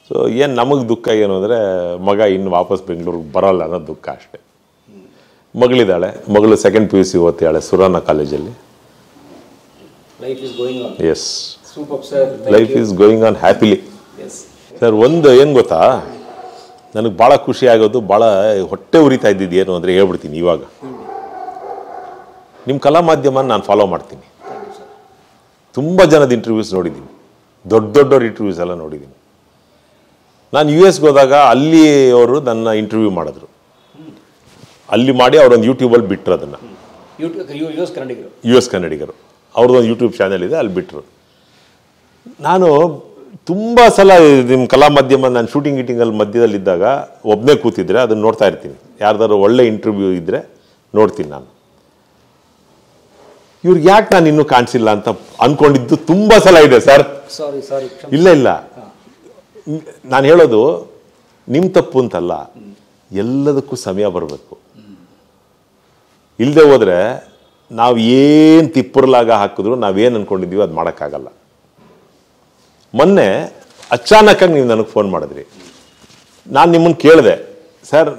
ಸೊ ಏನು ನಮಗೆ ದುಃಖ ಏನು ಅಂದರೆ ಮಗ ಇನ್ನು ವಾಪಸ್ ಬೆಂಗಳೂರಿಗೆ ಬರೋಲ್ಲ ಅನ್ನೋದು ದುಃಖ ಅಷ್ಟೇ. ಮಗಳಿದ್ದಾಳೆ, ಮಗಳು 2nd PUC ಓದ್ತಾಳೆ ಸುರಾನ ಕಾಲೇಜಲ್ಲಿ. Yes, life is going on happily. Sir ಒಂದು ಏನು ಗೊತ್ತಾ, ನನಗೆ ಭಾಳ ಖುಷಿ ಆಗೋದು, ಭಾಳ ಹೊಟ್ಟೆ ಉರಿತಾ ಇದ್ದಿದ್ದು ಏನು ಅಂದರೆ ಹೇಳ್ಬಿಡ್ತೀನಿ. ಇವಾಗ ನಿಮ್ಮ ಕಲಾ ಮಾಧ್ಯಮನ ನಾನು ಫಾಲೋ ಮಾಡ್ತೀನಿ. ತುಂಬ ಜನದ ಇಂಟರ್ವ್ಯೂಸ್ ನೋಡಿದ್ದೀನಿ, ದೊಡ್ಡವ್ರ ಇಂಟರ್ವ್ಯೂಸ್ ಎಲ್ಲ ನೋಡಿದ್ದೀನಿ. ನಾನು US ಹೋದಾಗ ಅಲ್ಲಿ ಅವರು ನನ್ನ ಇಂಟರ್ವ್ಯೂ ಮಾಡಿದ್ರು. ಅಲ್ಲಿ ಮಾಡಿ ಅವರೊಂದು ಯೂಟ್ಯೂಬಲ್ಲಿ ಬಿಟ್ಟರು ಅದನ್ನು. US ಕನ್ನಡಿಗರು ಅವ್ರದ್ದೊಂದು ಯೂಟ್ಯೂಬ್ ಚಾನೆಲ್ ಇದೆ, ಅಲ್ಲಿ ಬಿಟ್ಟರು. ನಾನು ತುಂಬ ಸಲ ನಿಮ್ಮ ಕಲಾ ಮಾಧ್ಯಮ ನಾನು ಶೂಟಿಂಗ್ ಗೀಟಿಂಗಲ್ಲಿ ಮಧ್ಯದಲ್ಲಿದ್ದಾಗ ಒಬ್ಬನೇ ಕೂತಿದ್ರೆ ಅದನ್ನು ನೋಡ್ತಾ ಇರ್ತೀನಿ. ಯಾರ್ದಾದ್ರು ಒಳ್ಳೆ ಇಂಟರ್ವ್ಯೂ ಇದ್ದರೆ ನೋಡ್ತೀನಿ ನಾನು. ಇವ್ರಿಗೆ ಯಾಕೆ ನಾನು ಇನ್ನೂ ಕಾಣಿಸಿಲ್ಲ ಅಂತ ಅಂದ್ಕೊಂಡಿದ್ದು ತುಂಬ ಸಲ ಇದೆ ಸರ್. ಇಲ್ಲ, ನಾನು ಹೇಳೋದು ನಿಮ್ಮ ತಪ್ಪು ಅಂತಲ್ಲ, ಎಲ್ಲದಕ್ಕೂ ಸಮಯ ಬರಬೇಕು. ಇಲ್ಲದೆ ಹೋದರೆ ನಾವು ಏನು ತಿಪ್ಪುರ್ಲಾಗ ಹಾಕಿದ್ರು ನಾವೇನು ಅಂದ್ಕೊಂಡಿದ್ದೀವಿ ಅದು ಮಾಡೋಕ್ಕಾಗಲ್ಲ. ಮೊನ್ನೆ ಅಚಾನಕ್ಕಾಗಿ ನೀವು ನನಗೆ ಫೋನ್ ಮಾಡಿದ್ರಿ. ನಾನು ನಿಮ್ಮನ್ನು ಕೇಳಿದೆ, ಸರ್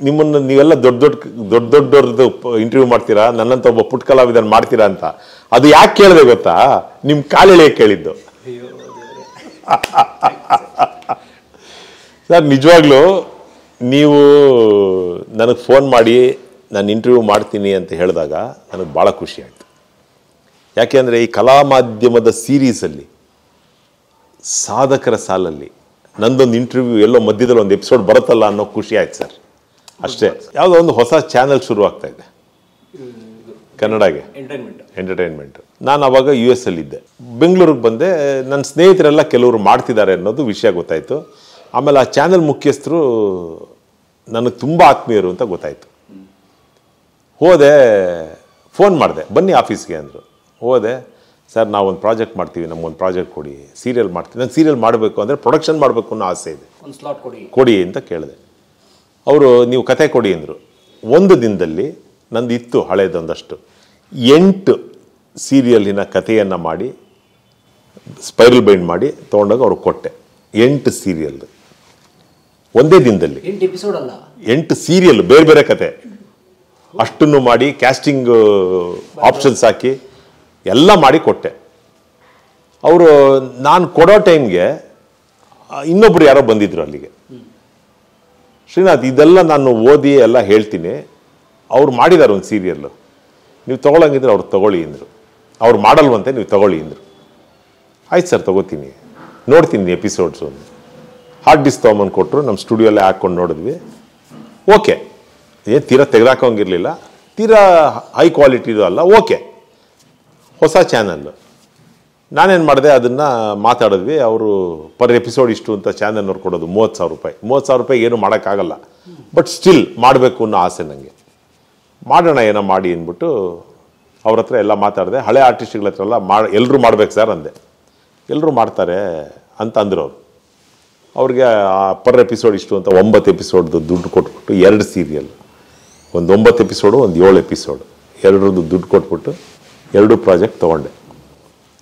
ನಿಮ್ಮನ್ನು ನೀವೆಲ್ಲ ದೊಡ್ಡವ್ರದ್ದು ಇಂಟರ್ವ್ಯೂ ಮಾಡ್ತೀರಾ, ನನ್ನಂತ ಒಬ್ಬ ಪುಟ್ಟ ಕಲಾವಿದನ್ ಮಾಡ್ತೀರಾ ಅಂತ. ಅದು ಯಾಕೆ ಕೇಳಿದೆ ಗೊತ್ತಾ? ನಿಮ್ಮ ಕಾಲೆಳೆಯ ಕೇಳಿದ್ದು ಸರ್. ನಿಜವಾಗ್ಲೂ ನೀವು ನನಗೆ ಫೋನ್ ಮಾಡಿ ನಾನು ಇಂಟರ್ವ್ಯೂ ಮಾಡ್ತೀನಿ ಅಂತ ಹೇಳಿದಾಗ ನನಗೆ ಭಾಳ ಖುಷಿ ಆಯಿತು. ಯಾಕೆಂದರೆ ಈ ಕಲಾ ಮಾಧ್ಯಮದ ಸೀರೀಸಲ್ಲಿ ಸಾಧಕರ ಸಾಲಲ್ಲಿ ನಂದೊಂದು ಇಂಟರ್ವ್ಯೂ ಎಲ್ಲೋ ಮಧ್ಯದಲ್ಲಿ ಒಂದು ಎಪಿಸೋಡ್ ಬರುತ್ತಲ್ಲ ಅನ್ನೋ ಖುಷಿ ಆಯ್ತು ಸರ್. ಅಷ್ಟೇ. ಯಾವುದೋ ಒಂದು ಹೊಸ ಚಾನೆಲ್ ಶುರು ಆಗ್ತಾ ಇದೆ ಕನ್ನಡಗೆ, ಎಂಟರ್ಟೈನ್ಮೆಂಟ್. ನಾನು ಅವಾಗ US ಅಲ್ಲಿದ್ದೆ. ಬೆಂಗಳೂರಿಗೆ ಬಂದೆ. ನನ್ನ ಸ್ನೇಹಿತರೆಲ್ಲ ಕೆಲವರು ಮಾಡ್ತಿದ್ದಾರೆ ಅನ್ನೋದು ವಿಷಯ ಗೊತ್ತಾಯಿತು. ಆಮೇಲೆ ಆ ಚಾನೆಲ್ ಮುಖ್ಯಸ್ಥರು ನನಗೆ ತುಂಬ ಆತ್ಮೀಯರು ಅಂತ ಗೊತ್ತಾಯಿತು. ಹೋದೆ, ಫೋನ್ ಮಾಡಿದೆ, ಬನ್ನಿ ಆಫೀಸ್ಗೆ ಅಂದರು. ಹೋದೆ, ಸರ್ ನಾವೊಂದು ಪ್ರಾಜೆಕ್ಟ್ ಮಾಡ್ತೀವಿ, ನಮಗೊಂದು ಪ್ರಾಜೆಕ್ಟ್ ಕೊಡಿ, ಸೀರಿಯಲ್ ಮಾಡ್ತೀವಿ. ನಾನು ಸೀರಿಯಲ್ ಮಾಡಬೇಕು ಅಂದರೆ ಪ್ರೊಡಕ್ಷನ್ ಮಾಡಬೇಕು ಅನ್ನೋ ಆಸೆ ಇದೆ, ಕೊಡಿ ಅಂತ ಕೇಳಿದೆ. ಅವರು ನೀವು ಕತೆ ಕೊಡಿ ಅಂದರು. ಒಂದು ದಿನದಲ್ಲಿ ನಂದು ಇತ್ತು ಹಳೇದೊಂದಷ್ಟು 8 ಸೀರಿಯಲಿನ ಕಥೆಯನ್ನು ಮಾಡಿ ಸ್ಪೈರಲ್ ಬೈಂಡ್ ಮಾಡಿ ತೊಗೊಂಡಾಗ ಅವ್ರಿಗೆ ಕೊಟ್ಟೆ. 8 ಸೀರಿಯಲ್ ಒಂದೇ ದಿನದಲ್ಲಿ, 8 ಸೀರಿಯಲ್ ಬೇರೆ ಬೇರೆ ಕತೆ ಅಷ್ಟನ್ನು ಮಾಡಿ ಕ್ಯಾಸ್ಟಿಂಗ್ ಆಪ್ಷನ್ಸ್ ಹಾಕಿ ಎಲ್ಲ ಮಾಡಿ ಕೊಟ್ಟೆ. ಅವರು ನಾನು ಕೊಡೋ ಟೈಮ್ಗೆ ಇನ್ನೊಬ್ರು ಯಾರೋ ಬಂದಿದ್ರು ಅಲ್ಲಿಗೆ. ಶ್ರೀನಾಥ್, ಇದೆಲ್ಲ ನಾನು ಓದಿ ಎಲ್ಲ ಹೇಳ್ತೀನಿ, ಅವ್ರು ಮಾಡಿದ್ದಾರೆ ಒಂದು ಸೀರಿಯಲ್ಲು, ನೀವು ತೊಗೊಳಂಗಿದ್ರೆ ಅವ್ರು ತೊಗೊಳ್ಳಿ ಅಂದರು. ಅವ್ರು ಮಾಡಲ್ವಂತೆ, ನೀವು ತೊಗೊಳ್ಳಿ ಅಂದರು. ಆಯ್ತು ಸರ್ ತಗೋತೀನಿ, ನೋಡ್ತೀನಿ ಎಪಿಸೋಡ್ಸು. ಹಾರ್ಡ್ ಡಿಸ್ಕ್ ತೊಗೊಂಬಂದು ಕೊಟ್ಟರು, ನಮ್ಮ ಸ್ಟುಡಿಯೋಲ್ಲೇ ಹಾಕ್ಕೊಂಡು ನೋಡಿದ್ವಿ. ಓಕೆ, ಏನು ತೀರಾ ತೆಗೆದಾಕೋಂಗಿರಲಿಲ್ಲ, ತೀರಾ ಹೈ ಕ್ವಾಲಿಟಿದು ಅಲ್ಲ, ಓಕೆ. ಹೊಸ ಚಾನಲ್ಲು ನಾನೇನು ಮಾಡಿದೆ, ಅದನ್ನು ಮಾತಾಡಿದ್ವಿ. ಅವರು ಪರ್ ಎಪಿಸೋಡ್ ಇಷ್ಟು ಅಂತ ಚಾನಲ್ನವ್ರು ಕೊಡೋದು 30,000 ರೂಪಾಯಿ. 30,000 ರೂಪಾಯಿ ಏನು ಮಾಡೋಕ್ಕಾಗಲ್ಲ, ಬಟ್ ಸ್ಟಿಲ್ ಮಾಡಬೇಕು ಅನ್ನೋ ಆಸೆ ನನಗೆ. ಮಾಡೋಣ ಏನೋ ಮಾಡಿ ಅಂದ್ಬಿಟ್ಟು ಅವ್ರ ಹತ್ರ ಎಲ್ಲ ಮಾತಾಡಿದೆ. ಹಳೆ ಆರ್ಟಿಸ್ಟ್ಗಳ ಹತ್ರ ಎಲ್ಲ ಎಲ್ಲರೂ ಮಾಡ್ಬೇಕು ಸರ್ ಅಂದೆ. ಎಲ್ಲರೂ ಮಾಡ್ತಾರೆ ಅಂತ ಅಂದರು ಅವರು. ಅವ್ರಿಗೆ ಪರ್ ಎಪಿಸೋಡ್ ಇಷ್ಟು ಅಂತ 9 ಎಪಿಸೋಡ್ದು ದುಡ್ಡು ಕೊಟ್ಬಿಟ್ಟು 2 ಸೀರಿಯಲ್, ಒಂದು 9 ಎಪಿಸೋಡು, ಒಂದು 7 ಎಪಿಸೋಡು, ಎರಡರದ್ದು ದುಡ್ಡು ಕೊಟ್ಬಿಟ್ಟು 2 ಪ್ರಾಜೆಕ್ಟ್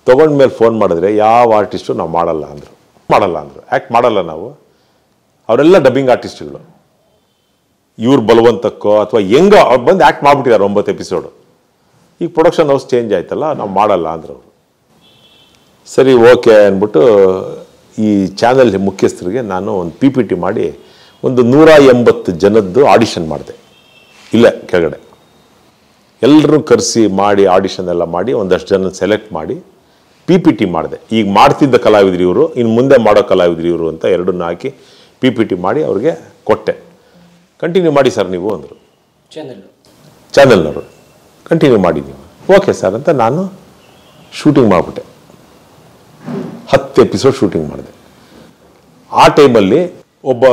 ತೊಗೊಂಡ್ಮೇಲೆ ಫೋನ್ ಮಾಡಿದ್ರೆ ಯಾವ ಆರ್ಟಿಸ್ಟು ನಾವು ಮಾಡಲ್ಲ ಅಂದರು. ಆ್ಯಕ್ಟ್ ಮಾಡಲ್ಲ ನಾವು. ಅವರೆಲ್ಲ ಡಬ್ಬಿಂಗ್ ಆರ್ಟಿಸ್ಟ್ಗಳು. ಇವ್ರು ಬಲವಂತಕ್ಕೋ ಅಥವಾ ಹೆಂಗೋ ಅವ್ರು ಬಂದು ಆ್ಯಕ್ಟ್ ಮಾಡಿಬಿಟ್ಟಿದ್ದಾರೆ 9 ಎಪಿಸೋಡು. ಈಗ ಪ್ರೊಡಕ್ಷನ್ ಹೌಸ್ ಚೇಂಜ್ ಆಯ್ತಲ್ಲ, ನಾವು ಮಾಡಲ್ಲ ಅಂದರು ಅವರು. ಸರಿ ಓಕೆ ಅಂದ್ಬಿಟ್ಟು ಈ ಚಾನಲ್ ಮುಖ್ಯಸ್ಥರಿಗೆ ನಾನು ಒಂದು PPT ಮಾಡಿ ಒಂದು 180 ಜನದ್ದು ಆಡಿಷನ್ ಮಾಡಿದೆ. ಇಲ್ಲೇ ಕೆಳಗಡೆ ಎಲ್ಲರೂ ಕರೆಸಿ ಮಾಡಿ ಆಡಿಷನ್ ಎಲ್ಲ ಮಾಡಿ ಒಂದಷ್ಟು ಜನ ಸೆಲೆಕ್ಟ್ ಮಾಡಿ PPT ಮಾಡಿದೆ. ಈಗ ಮಾಡ್ತಿದ್ದ ಕಲಾವಿದ್ರು ಇವರು, ಇನ್ನು ಮುಂದೆ ಮಾಡೋ ಕಲಾವಿದ್ರು ಇವರು ಅಂತ ಎರಡನ್ನೂ ಹಾಕಿ PPT ಮಾಡಿ ಅವ್ರಿಗೆ ಕೊಟ್ಟೆ. ಕಂಟಿನ್ಯೂ ಮಾಡಿ ಸರ್ ನೀವು ಅಂದರು ಚಾನಲ್ನವರು. ಕಂಟಿನ್ಯೂ ಮಾಡಿ ನೀವು. ಓಕೆ ಸರ್ ಅಂತ ನಾನು ಶೂಟಿಂಗ್ ಮಾಡಿಬಿಟ್ಟೆ. 10 ಎಪಿಸೋಡ್ ಶೂಟಿಂಗ್ ಮಾಡಿದೆ. ಆ ಟೈಮಲ್ಲಿ ಒಬ್ಬ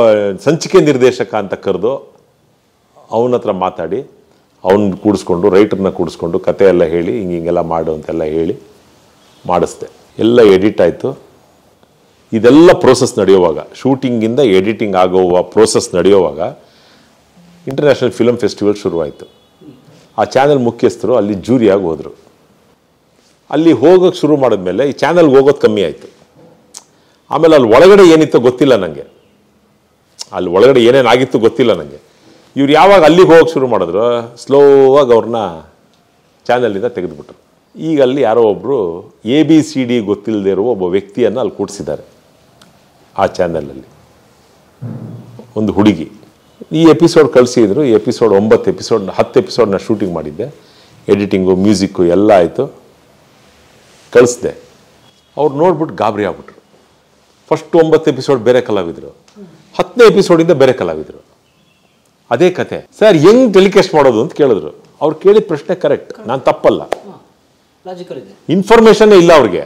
ಸಂಚಿಕೆ ನಿರ್ದೇಶಕ ಅಂತ ಕರೆದು ಅವನ ಹತ್ರ ಮಾತಾಡಿ ಅವನ್ನ ಕೂಡಿಸ್ಕೊಂಡು, ರೈಟರ್ನ ಕೂಡಿಸ್ಕೊಂಡು ಕತೆ ಎಲ್ಲ ಹೇಳಿ ಹಿಂಗೆಲ್ಲ ಮಾಡು ಅಂತೆಲ್ಲ ಹೇಳಿ ಮಾಡಿಸ್ದೆ. ಎಲ್ಲ ಎಡಿಟ್ ಆಯಿತು. ಇದೆಲ್ಲ ಪ್ರೋಸೆಸ್ ನಡೆಯುವಾಗ, ಶೂಟಿಂಗಿಂದ ಎಡಿಟಿಂಗ್ ಆಗುವ ಪ್ರೋಸೆಸ್ ನಡೆಯುವಾಗ ಇಂಟರ್ನ್ಯಾಷನಲ್ ಫಿಲಮ್ ಫೆಸ್ಟಿವಲ್ ಶುರುವಾಯಿತು. ಆ ಚಾನಲ್ ಮುಖ್ಯಸ್ಥರು ಅಲ್ಲಿ ಜೂರಿಯಾಗಿ ಹೋದರು. ಅಲ್ಲಿ ಹೋಗೋಕ್ಕೆ ಶುರು ಮಾಡಿದ್ಮೇಲೆ ಈ ಚಾನಲ್ಗೆ ಹೋಗೋದು ಕಮ್ಮಿ ಆಯಿತು. ಆಮೇಲೆ ಅಲ್ಲಿ ಒಳಗಡೆ ಏನಿತ್ತು ಗೊತ್ತಿಲ್ಲ ನನಗೆ, ಅಲ್ಲಿ ಒಳಗಡೆ ಏನೇನಾಗಿತ್ತು ಗೊತ್ತಿಲ್ಲ ನನಗೆ. ಇವ್ರು ಯಾವಾಗ ಅಲ್ಲಿಗೆ ಹೋಗೋಕ್ಕೆ ಶುರು ಮಾಡಿದ್ರು, ಸ್ಲೋವಾಗಿ ಅವ್ರನ್ನ ಚಾನಲಿಂದ ತೆಗೆದುಬಿಟ್ರು. ಈಗ ಅಲ್ಲಿ ಯಾರೋ ಒಬ್ಬರು ABCD ಗೊತ್ತಿಲ್ಲದೆ ಇರುವ ಒಬ್ಬ ವ್ಯಕ್ತಿಯನ್ನು ಅಲ್ಲಿ ಕೂಡಿಸಿದ್ದಾರೆ ಆ ಚಾನಲಲ್ಲಿ, ಒಂದು ಹುಡುಗಿ. ಈ ಎಪಿಸೋಡ್ ಕಳಿಸಿದ್ರು. ಈ ಎಪಿಸೋಡ್ 9 ಎಪಿಸೋಡ್, 10 ಎಪಿಸೋಡ್ನ ಶೂಟಿಂಗ್ ಮಾಡಿದ್ದೆ. ಎಡಿಟಿಂಗು, ಮ್ಯೂಸಿಕ್ಕು ಎಲ್ಲ ಆಯಿತು. ಕಳಿಸ್ದೆ. ಅವ್ರು ನೋಡ್ಬಿಟ್ಟು ಗಾಬರಿ ಆಗ್ಬಿಟ್ರು. ಫಸ್ಟ್ 9 ಎಪಿಸೋಡ್ ಬೇರೆ ಕಲಾವಿದರು, 10ನೇ ಎಪಿಸೋಡಿಂದ ಬೇರೆ ಕಲಾವಿದರು. ಅದೇ ಕತೆ. ಸರ್ ಹೆಂಗ್ ಟೆಲಿಕಾಸ್ಟ್ ಮಾಡೋದು ಅಂತ ಕೇಳಿದ್ರು. ಅವ್ರು ಕೇಳಿದ ಪ್ರಶ್ನೆ ಕರೆಕ್ಟ್, ನಾನು ತಪ್ಪಲ್ಲ. ಇನ್ಫಾರ್ಮೇಶನ್ನೇ ಇಲ್ಲ ಅವ್ರಿಗೆ.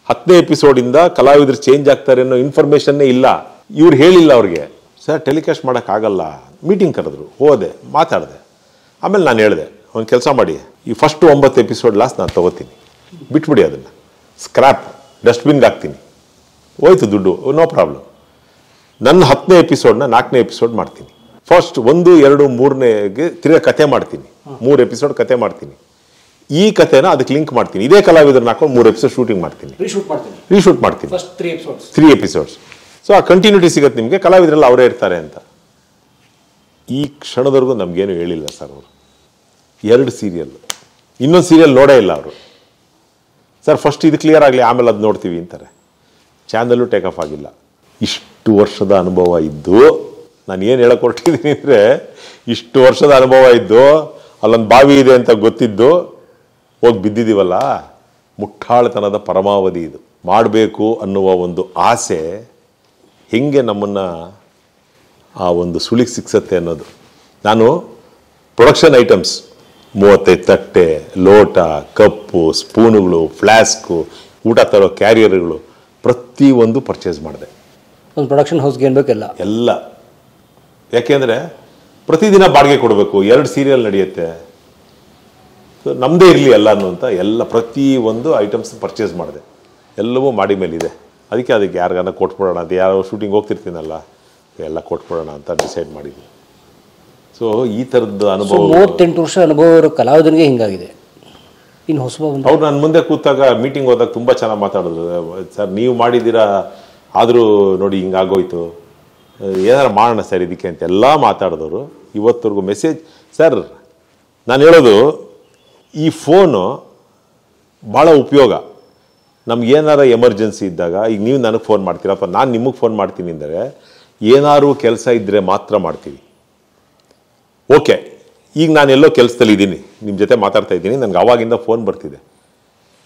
10ನೇ ಎಪಿಸೋಡಿಂದ ಕಲಾವಿದರು ಚೇಂಜ್ ಆಗ್ತಾರೆ ಅನ್ನೋ ಇನ್ಫಾರ್ಮೇಶನ್ನೇ ಇಲ್ಲ. ಇವ್ರು ಹೇಳಿಲ್ಲ ಅವ್ರಿಗೆ, ಸರ್ ಟೆಲಿಕಾಸ್ಟ್ ಮಾಡೋಕ್ಕಾಗಲ್ಲ. ಮೀಟಿಂಗ್ ಕರೆದ್ರು, ಹೋದೆ, ಮಾತಾಡಿದೆ. ಆಮೇಲೆ ನಾನು ಹೇಳಿದೆ, ಒಂದು ಕೆಲಸ ಮಾಡಿ, ಈ ಫಸ್ಟ್ 9 ಎಪಿಸೋಡ್ ಲಾಸ್ಟ್ ನಾನು ತೊಗೋತೀನಿ, ಬಿಟ್ಬಿಡಿ, ಅದನ್ನು ಸ್ಕ್ರ್ಯಾಪ್ ಡಸ್ಟ್ಬಿನ್ಗೆ ಹಾಕ್ತೀನಿ, ಹೋಯ್ತು ದುಡ್ಡು, ನೋ ಪ್ರಾಬ್ಲಮ್. ನನ್ನ 10ನೇ ಎಪಿಸೋಡ್ನ 4ನೇ ಎಪಿಸೋಡ್ ಮಾಡ್ತೀನಿ. ಫಸ್ಟ್ 1, 2, 3ನೇಗೆ ತಿರ್ಗಾ ಕತೆ ಮಾಡ್ತೀನಿ. 3 ಎಪಿಸೋಡ್ ಕತೆ ಮಾಡ್ತೀನಿ. ಈ ಕತೆನ ಅದಕ್ಕೆ ಲಿಂಕ್ ಮಾಡ್ತೀನಿ. ಇದೇ ಕಲಾವಿದರನ್ನ ಹಾಕೊಂಡು 3 ಎಪಿಸೋಡ್ ಶೂಟಿಂಗ್ ಮಾಡ್ತೀನಿ, ರೀಶೂಟ್ ಮಾಡ್ತೀನಿ 3 ಎಪಿಸೋಡ್ಸ್. ಸೊ ಆ ಕಂಟಿನ್ಯೂಟಿ ಸಿಗುತ್ತೆ ನಿಮಗೆ. ಕಲಾವಿದರೆಲ್ಲ ಅವರೇ ಇರ್ತಾರೆ ಅಂತ. ಈ ಕ್ಷಣದವರೆಗೂ ನಮಗೇನು ಹೇಳಿಲ್ಲ ಸರ್ ಅವರು. 2 ಸೀರಿಯಲ್, ಇನ್ನೊಂದು ಸೀರಿಯಲ್ ನೋಡೇ ಇಲ್ಲ ಅವರು. ಸರ್ ಫಸ್ಟ್ ಇದು ಕ್ಲಿಯರ್ ಆಗಲಿ, ಆಮೇಲೆ ಅದು ನೋಡ್ತೀವಿ ಅಂತಾರೆ. ಚಾನಲ್ಲು ಟೇಕ್ ಆಫ್ ಆಗಿಲ್ಲ. ಇಷ್ಟು ವರ್ಷದ ಅನುಭವ ಇದ್ದು, ನಾನು ಏನು ಹೇಳಕ್ಕೆ ಹೊರಟಿದ್ದೀನಿ ಅಂದರೆ, ಇಷ್ಟು ವರ್ಷದ ಅನುಭವ ಇದ್ದು, ಅಲ್ಲೊಂದು ಬಾವಿ ಇದೆ ಅಂತ ಗೊತ್ತಿದ್ದು ಹೋಗಿ ಬಿದ್ದಿದ್ದೀವಲ್ಲ, ಮುಟ್ಟಾಳತನದ ಪರಮಾವಧಿ ಇದು. ಮಾಡಬೇಕು ಅನ್ನುವ ಒಂದು ಆಸೆ ಹೆಂಗೆ ನಮ್ಮನ್ನು ಆ ಒಂದು ಸುಳಿಗೆ ಸಿಕ್ಸತ್ತೆ ಅನ್ನೋದು. ನಾನು ಪ್ರೊಡಕ್ಷನ್ ಐಟಮ್ಸ್ 35 ತಟ್ಟೆ, ಲೋಟ, ಕಪ್ಪು, ಸ್ಪೂನುಗಳು, ಫ್ಲಾಸ್ಕು, ಊಟ ತರೋ ಕ್ಯಾರಿಯರ್ಗಳು ಪ್ರತಿಯೊಂದು ಪರ್ಚೇಸ್ ಮಾಡಿದೆ. ಒಂದು ಪ್ರೊಡಕ್ಷನ್ ಹೌಸ್ಗೆ ಏನು ಬೇಕೆಲ್ಲ ಎಲ್ಲ. ಯಾಕೆಂದರೆ ಪ್ರತಿದಿನ ಬಾಡಿಗೆ ಕೊಡಬೇಕು, 2 ಸೀರಿಯಲ್ ನಡೆಯುತ್ತೆ, ನಮ್ಮದೇ ಇರಲಿ ಎಲ್ಲನೂ ಅಂತ ಎಲ್ಲ ಪ್ರತಿಯೊಂದು ಐಟಮ್ಸ್ ಪರ್ಚೇಸ್ ಮಾಡಿದೆ. ಎಲ್ಲವೂ ಮಾಡಿ ಮೇಲಿದೆ. ಅದಕ್ಕೆ ಯಾರಿಗಾನ ಕೊಟ್ಬಿಡೋಣ, ಅದು ಯಾರೋ ಶೂಟಿಂಗ್ ಹೋಗ್ತಿರ್ತೀನಲ್ಲ, ಎಲ್ಲ ಕೊಟ್ಬಿಡೋಣ ಅಂತ ಡಿಸೈಡ್ ಮಾಡಿದ್ವಿ. ಸೊ ಈ ಥರದ್ದು ಅನುಭವ. 38 ವರ್ಷ ಅನುಭವ ಇರೋ ಕಲಾವಿದನಿಗೆ ಹಿಂಗಾಗಿದೆ. ಇನ್ನು ಹೊಸಬ ಅವ್ರು ನನ್ನ ಮುಂದೆ ಕೂತಾಗ, ಮೀಟಿಂಗ್ ಹೋದಾಗ ತುಂಬ ಚೆನ್ನಾಗಿ ಮಾತಾಡಿದ್ರು. ಸರ್ ನೀವು ಮಾಡಿದ್ದೀರಾ, ಆದರೂ ನೋಡಿ ಹಿಂಗಾಗೋಯ್ತು, ಏನಾರು ಮಾಡೋಣ ಸರ್ ಇದಕ್ಕೆ ಅಂತ ಎಲ್ಲ ಮಾತಾಡಿದವರು. ಇವತ್ತವರೆಗೂ ಮೆಸೇಜ್. ಸರ್ ನಾನು ಹೇಳೋದು, ಈ ಫೋನು ಭಾಳ ಉಪಯೋಗ. ನಮ್ಗೇನಾರ ಎಮರ್ಜೆನ್ಸಿ ಇದ್ದಾಗ, ಈಗ ನೀವು ನನಗೆ ಫೋನ್ ಮಾಡ್ತೀರಾ ಅಥವಾ ನಾನು ನಿಮಗೆ ಫೋನ್ ಮಾಡ್ತೀನಿ ಅಂದರೆ, ಏನಾದ್ರು ಕೆಲಸ ಇದ್ದರೆ ಮಾತ್ರ ಮಾಡ್ತೀವಿ. ಓಕೆ, ಈಗ ನಾನೆಲ್ಲೋ ಕೆಲಸದಲ್ಲಿ ಇದ್ದೀನಿ, ನಿಮ್ಮ ಜೊತೆ ಮಾತಾಡ್ತಾ ಇದ್ದೀನಿ, ನನಗೆ ಆವಾಗಿಂದ ಫೋನ್ ಬರ್ತಿದೆ.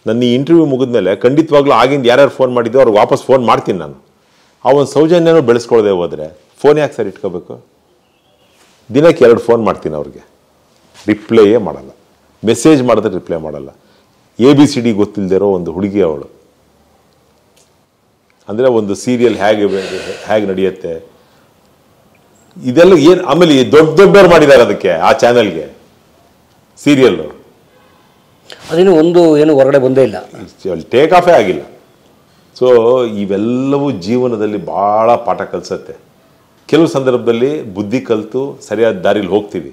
ನನ್ನ ಈ ಇಂಟರ್ವ್ಯೂ ಮುಗಿದ್ಮೇಲೆ ಖಂಡಿತವಾಗ್ಲೂ ಆಗಿಂದ ಯಾರ್ಯಾರು ಫೋನ್ ಮಾಡಿದ್ದೋ ಅವ್ರಿಗೆ ವಾಪಸ್ ಫೋನ್ ಮಾಡ್ತೀನಿ ನಾನು. ಆ ಒಂದು ಸೌಜನ್ಯನೂ ಬೆಳೆಸ್ಕೊಳ್ದೆ ಹೋದರೆ ಫೋನ್ ಯಾಕೆ ಸರ್ ಇಟ್ಕೋಬೇಕು? ದಿನಕ್ಕೆ 2 ಫೋನ್ ಮಾಡ್ತೀನಿ ಅವ್ರಿಗೆ, ರಿಪ್ಲೈಯೇ ಮಾಡಲ್ಲ. ಮೆಸೇಜ್ ಮಾಡಿದ್ರೆ ರಿಪ್ಲೈ ಮಾಡಲ್ಲ. ABCD ಗೊತ್ತಿಲ್ಲದೆ ಇರೋ ಒಂದು ಹುಡುಗಿ ಅವಳು. ಅಂದರೆ ಒಂದು ಸೀರಿಯಲ್ ಹೇಗೆ ನಡೆಯುತ್ತೆ ಇದೆಲ್ಲ ಏನು. ಆಮೇಲೆ ದೊಡ್ಡವ್ರು ಮಾಡಿದ್ದಾರೆ ಅದಕ್ಕೆ, ಆ ಚಾನೆಲ್ಗೆ ಸೀರಿಯಲ್. ಅದೇನು ಏನು ಹೊರಗಡೆ ಬಂದೇ ಇಲ್ಲ, ಟೇಕ್ ಆಫೇ ಆಗಿಲ್ಲ. ಸೊ ಇವೆಲ್ಲವೂ ಜೀವನದಲ್ಲಿ ಭಾಳ ಪಾಠ ಕಲಿಸತ್ತೆ. ಕೆಲವು ಸಂದರ್ಭದಲ್ಲಿ ಬುದ್ಧಿ ಕಲಿತು ಸರಿಯಾದ ದಾರಿಲಿ ಹೋಗ್ತೀವಿ,